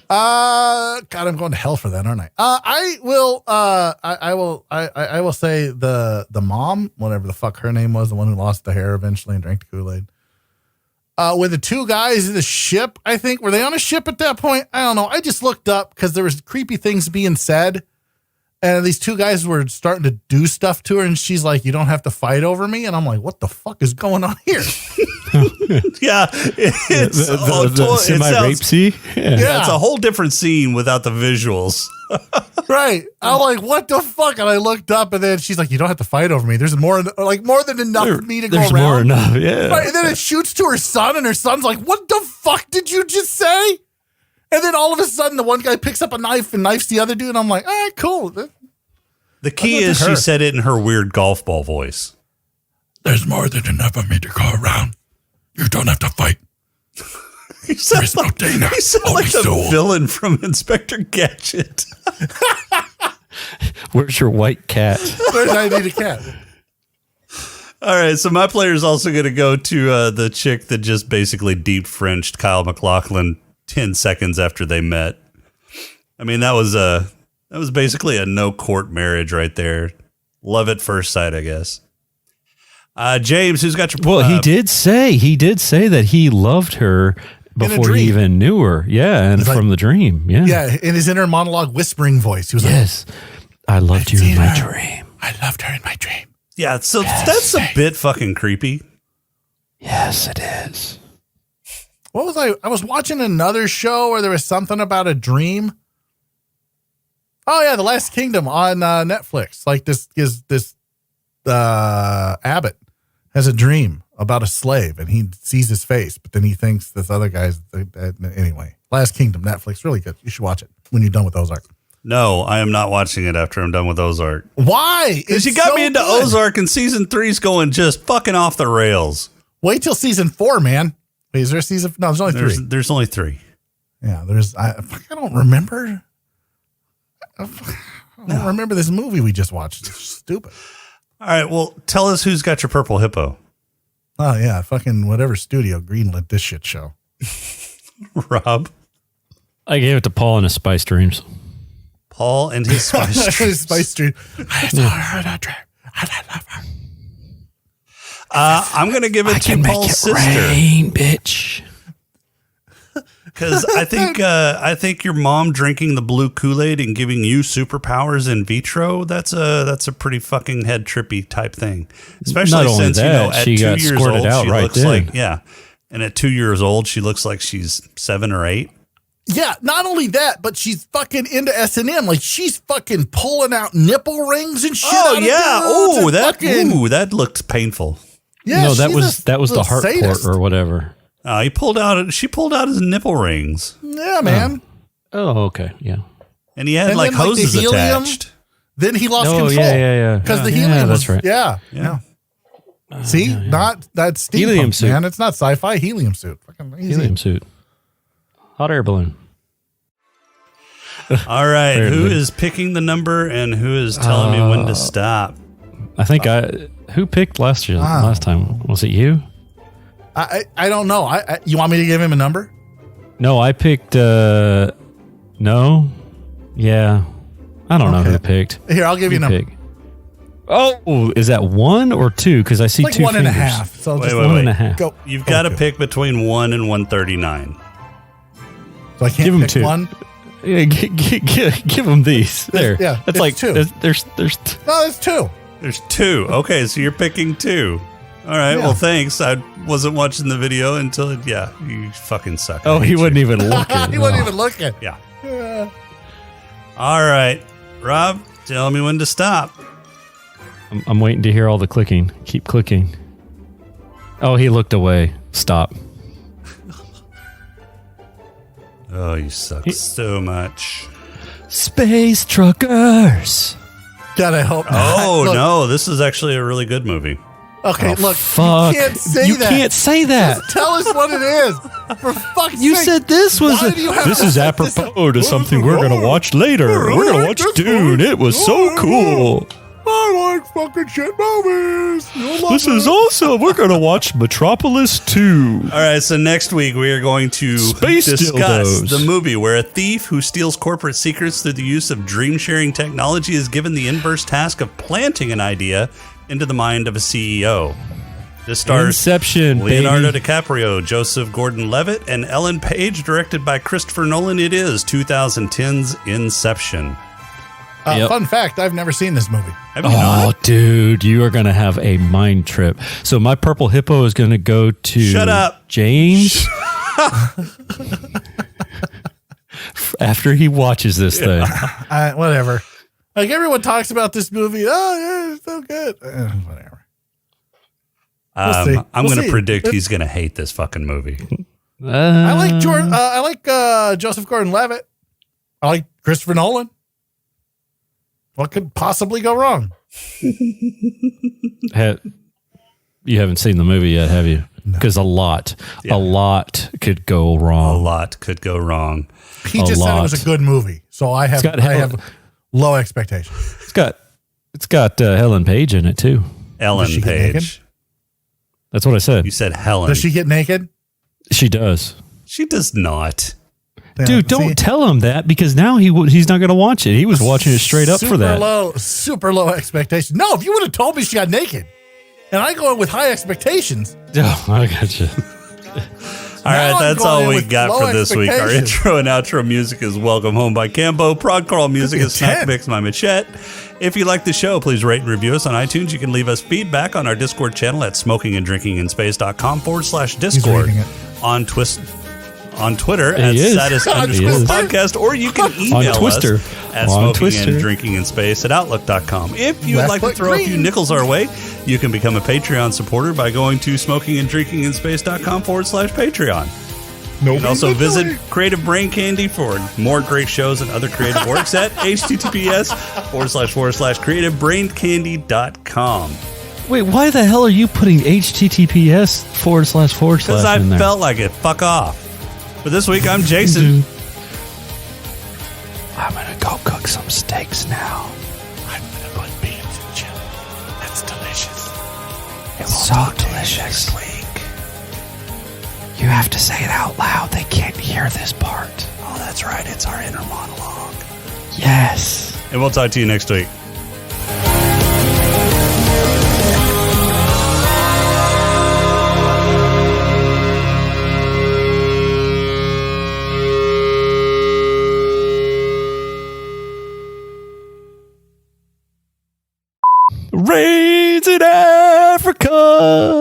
Speaker 5: God, I'm going to hell for that, aren't I? I will say the mom, whatever the fuck her name was, the one who lost the hair eventually and drank the Kool-Aid. With the two guys in the ship, I think, were they on a ship at that point? I don't know. I just looked up because there was creepy things being said. And these two guys were starting to do stuff to her, and she's like, you don't have to fight over me. And I'm like, what the fuck is going on here?
Speaker 4: Yeah. It's
Speaker 6: the semi-rape scene?
Speaker 4: Yeah, it's a whole different scene without the visuals.
Speaker 5: Right. I'm like, what the fuck? And I looked up, and then she's like, you don't have to fight over me. There's more than enough for me to go around.
Speaker 6: There's more enough, yeah.
Speaker 5: Right, and then it shoots to her son, and her son's like, what the fuck did you just say? And then all of a sudden, the one guy picks up a knife and knifes the other dude, and I'm like, all right, cool.
Speaker 4: The key is she said it in her weird golf ball voice.
Speaker 5: There's more than enough of me to go around. You don't have to fight. There's no Dana.
Speaker 4: He sounds like the villain from Inspector Gadget.
Speaker 6: Where's your white cat?
Speaker 5: Where's I need a cat?
Speaker 4: All right, so my player is also going to go to the chick that just basically deep Frenched Kyle MacLachlan 10 seconds after they met. I mean, that was basically a no court marriage right there. Love at first sight, I guess. James, who's got your?
Speaker 6: Well, he did say that he loved her before he even knew her. Yeah, and from the dream. Yeah,
Speaker 5: yeah, in his inner monologue, whispering voice, he was
Speaker 6: "Yes, I loved you in my dream.
Speaker 5: I loved her in my dream."
Speaker 4: Yeah, so that's a bit fucking creepy.
Speaker 6: Yes, it is.
Speaker 5: What was I was watching another show where there was something about a dream. Oh yeah, The Last Kingdom on Netflix. Like this Abbott has a dream about a slave, and he sees his face, but then he thinks this other guy's. Anyway, Last Kingdom, Netflix, really good. You should watch it when you're done with Ozark.
Speaker 4: No, I am not watching it after I'm done with Ozark.
Speaker 5: Why?
Speaker 4: Because you got me into Ozark, and season 3's going just fucking off the rails.
Speaker 5: Wait till season 4, man. Wait, is there a season? No, there's only 3.
Speaker 4: There's only 3.
Speaker 5: Yeah, I don't remember. I don't remember this movie we just watched. It's stupid.
Speaker 4: All right, well, tell us who's got your purple hippo.
Speaker 5: Oh, yeah, fucking whatever studio greenlit this shit show.
Speaker 4: Rob?
Speaker 6: I gave it to Paul and his Spice Dreams.
Speaker 4: Paul and his Spice Dreams.
Speaker 5: His Spice Dream. I saw her in a dream. I love her.
Speaker 4: I'm going to give it to Paul's sister.
Speaker 6: Rain, bitch.
Speaker 4: Because I think your mom drinking the blue Kool-Aid and giving you superpowers in vitro, that's a pretty fucking head trippy type thing. Especially
Speaker 6: Not only
Speaker 4: since,
Speaker 6: that,
Speaker 4: at
Speaker 6: she
Speaker 4: 2
Speaker 6: got
Speaker 4: years
Speaker 6: squirted
Speaker 4: old,
Speaker 6: out
Speaker 4: she
Speaker 6: right
Speaker 4: looks
Speaker 6: then.
Speaker 4: like, yeah. And at 2 years old, she looks like she's 7 or 8.
Speaker 5: Yeah, not only that, but she's fucking into S&M. Like, she's fucking pulling out nipple rings and shit.
Speaker 4: Oh,
Speaker 5: out
Speaker 4: yeah.
Speaker 5: Of dudes
Speaker 4: That looked painful.
Speaker 5: Yeah,
Speaker 6: No, that
Speaker 5: she's
Speaker 6: was the heart
Speaker 5: sadist.
Speaker 6: port or whatever.
Speaker 4: She pulled out his nipple rings.
Speaker 5: Yeah, man.
Speaker 6: Oh, okay. Yeah.
Speaker 4: And he had
Speaker 5: And
Speaker 4: like
Speaker 5: then, like, the
Speaker 4: hoses
Speaker 5: helium-
Speaker 4: attached.
Speaker 5: Then he lost
Speaker 6: Oh,
Speaker 5: control.
Speaker 6: yeah.
Speaker 5: Because the
Speaker 6: Yeah,
Speaker 5: helium
Speaker 6: that's
Speaker 5: was,
Speaker 6: right.
Speaker 5: Yeah. See, not that steampunk,
Speaker 6: Helium suit.
Speaker 5: man. It's not sci-fi. Helium suit. Fucking easy.
Speaker 6: Helium suit. Hot air balloon.
Speaker 4: All right.
Speaker 6: Very
Speaker 4: Who
Speaker 6: good.
Speaker 4: is picking the number and who is telling me when to stop?
Speaker 6: I think who picked last time? Was it you?
Speaker 5: I don't know. You want me to give him a number?
Speaker 6: No, I picked no. Yeah. I don't know who picked.
Speaker 5: Here, I'll give you a number.
Speaker 6: Pick. Oh, is that 1 or 2? Because I see
Speaker 5: Like
Speaker 6: 2
Speaker 5: 1 and a
Speaker 6: fingers.
Speaker 5: half. So
Speaker 4: Wait,
Speaker 5: just
Speaker 4: wait,
Speaker 6: One
Speaker 4: wait.
Speaker 6: and a half.
Speaker 5: go.
Speaker 4: You've got to pick between 1 and 139.
Speaker 5: So I can't
Speaker 6: Give him
Speaker 5: pick
Speaker 6: 2.
Speaker 5: one.
Speaker 6: Yeah, give them these. There.
Speaker 5: yeah,
Speaker 6: That's
Speaker 5: it's
Speaker 6: like
Speaker 5: 2.
Speaker 6: There's
Speaker 5: No, it's 2.
Speaker 4: There's 2. Okay, so you're picking 2. All right.
Speaker 5: Yeah.
Speaker 4: Well, thanks. I wasn't watching the video until you fucking suck. I
Speaker 6: Oh,
Speaker 4: hate
Speaker 6: he
Speaker 4: you.
Speaker 6: wasn't even looking.
Speaker 5: He wasn't
Speaker 6: Oh.
Speaker 5: even looking.
Speaker 4: Yeah. All right, Rob, tell me when to stop.
Speaker 6: I'm waiting to hear all the clicking. Keep clicking. Oh, he looked away. Stop.
Speaker 4: Oh, you suck so much.
Speaker 6: Space truckers.
Speaker 5: God, I hope not.
Speaker 4: Oh
Speaker 5: Look,
Speaker 4: no, this is actually a really good movie.
Speaker 5: Okay,
Speaker 6: Oh,
Speaker 5: look.
Speaker 6: fuck.
Speaker 5: You can't say
Speaker 6: You
Speaker 5: that.
Speaker 6: can't say that.
Speaker 5: Just tell us what it is. For fuck's
Speaker 6: You
Speaker 5: sake.
Speaker 6: said this was
Speaker 5: Why do you have
Speaker 6: this
Speaker 5: to
Speaker 6: is
Speaker 5: set this
Speaker 6: apropos
Speaker 5: up?
Speaker 6: to something we're gonna watch later. We're gonna watch Dune. It was so cool.
Speaker 5: I like fucking shit movies. You'll love
Speaker 6: This is
Speaker 5: it.
Speaker 6: awesome. We're gonna watch Metropolis 2.
Speaker 4: All right, so next week we are going to
Speaker 6: Space
Speaker 4: discuss
Speaker 6: dildos.
Speaker 4: the movie where a thief who steals corporate secrets through the use of dream-sharing technology is given the inverse task of planting an idea into the mind of a CEO. This stars
Speaker 6: Inception,
Speaker 4: Leonardo
Speaker 6: baby.
Speaker 4: DiCaprio, Joseph Gordon-Levitt, and Ellen Page, directed by Christopher Nolan. It is 2010's Inception.
Speaker 6: Yep.
Speaker 5: Fun fact, I've never seen this movie.
Speaker 4: Have you
Speaker 6: Oh,
Speaker 4: not?
Speaker 6: dude, you are going to have a mind trip. So my purple hippo is going to go to
Speaker 4: Shut up.
Speaker 6: James after he watches this thing.
Speaker 5: Whatever. Like, everyone talks about this movie. Oh, yeah, it's so good. Whatever. We'll see.
Speaker 4: I'm
Speaker 5: We'll
Speaker 4: going to
Speaker 5: see.
Speaker 4: predict he's going to hate this fucking movie.
Speaker 5: I like Joseph Gordon-Levitt. I like Christopher Nolan. What could possibly go wrong?
Speaker 6: You haven't seen the movie yet, have you? Because a lot could go
Speaker 4: A
Speaker 6: wrong.
Speaker 4: lot could go wrong.
Speaker 5: He
Speaker 6: A
Speaker 5: just said it was
Speaker 6: lot.
Speaker 5: a good movie, so I have
Speaker 6: got
Speaker 5: I have low expectations.
Speaker 6: It's got Helen Page in it too.
Speaker 4: Ellen
Speaker 5: she get
Speaker 4: Page.
Speaker 5: naked?
Speaker 6: That's what I said.
Speaker 4: You said Helen.
Speaker 5: Does she get naked?
Speaker 6: She does.
Speaker 4: She does not.
Speaker 5: Yeah,
Speaker 6: Dude, don't
Speaker 5: see?
Speaker 6: tell him that because now he's not going to watch it. He was watching it straight up for that.
Speaker 5: Super low expectations. No, if you would have told me she got naked, and I go in with high expectations.
Speaker 6: Oh, I got you.
Speaker 4: All right,
Speaker 5: I'm
Speaker 4: that's
Speaker 5: going
Speaker 4: all
Speaker 5: in
Speaker 4: we
Speaker 5: with
Speaker 4: got
Speaker 5: low
Speaker 4: for this week. Our
Speaker 5: expectations.
Speaker 4: intro and outro music is Welcome Home by Cambo. Prod Crawl music is Snack
Speaker 5: 10.
Speaker 4: Mix by Machette. If you like the show, please rate and review us on iTunes. You can leave us feedback on our Discord channel at smokinganddrinkinginspace.com/Discord.
Speaker 5: reading it.
Speaker 4: On Twitter
Speaker 6: He
Speaker 4: at
Speaker 6: is.
Speaker 4: Satis
Speaker 6: He
Speaker 4: underscore
Speaker 6: is.
Speaker 4: podcast, or you can email
Speaker 6: Twister.
Speaker 4: us at
Speaker 6: On Twister.
Speaker 4: smokinganddrinkinginspace at outlook.com. If you would
Speaker 5: Left
Speaker 4: like to
Speaker 5: foot
Speaker 4: throw a few
Speaker 5: green.
Speaker 4: nickels our way, you can become a Patreon supporter by going to smokinganddrinkinginspace.com/Patreon. You can also visit Creative Brain Candy for more great shows and other creative works at https://creativebraincandy.com.
Speaker 6: Wait, why the hell are you putting https //
Speaker 4: Because I
Speaker 6: in there?
Speaker 4: felt like it. Fuck off. For this week, I'm Jason.
Speaker 6: I'm going to go cook some steaks now.
Speaker 5: I'm gonna put beans in chili. That's delicious.
Speaker 1: It's so delicious. You have to say it out loud. They can't hear this part.
Speaker 4: Oh, that's right. It's our inner monologue.
Speaker 1: Yes.
Speaker 4: And we'll talk to you next week.
Speaker 6: in Africa.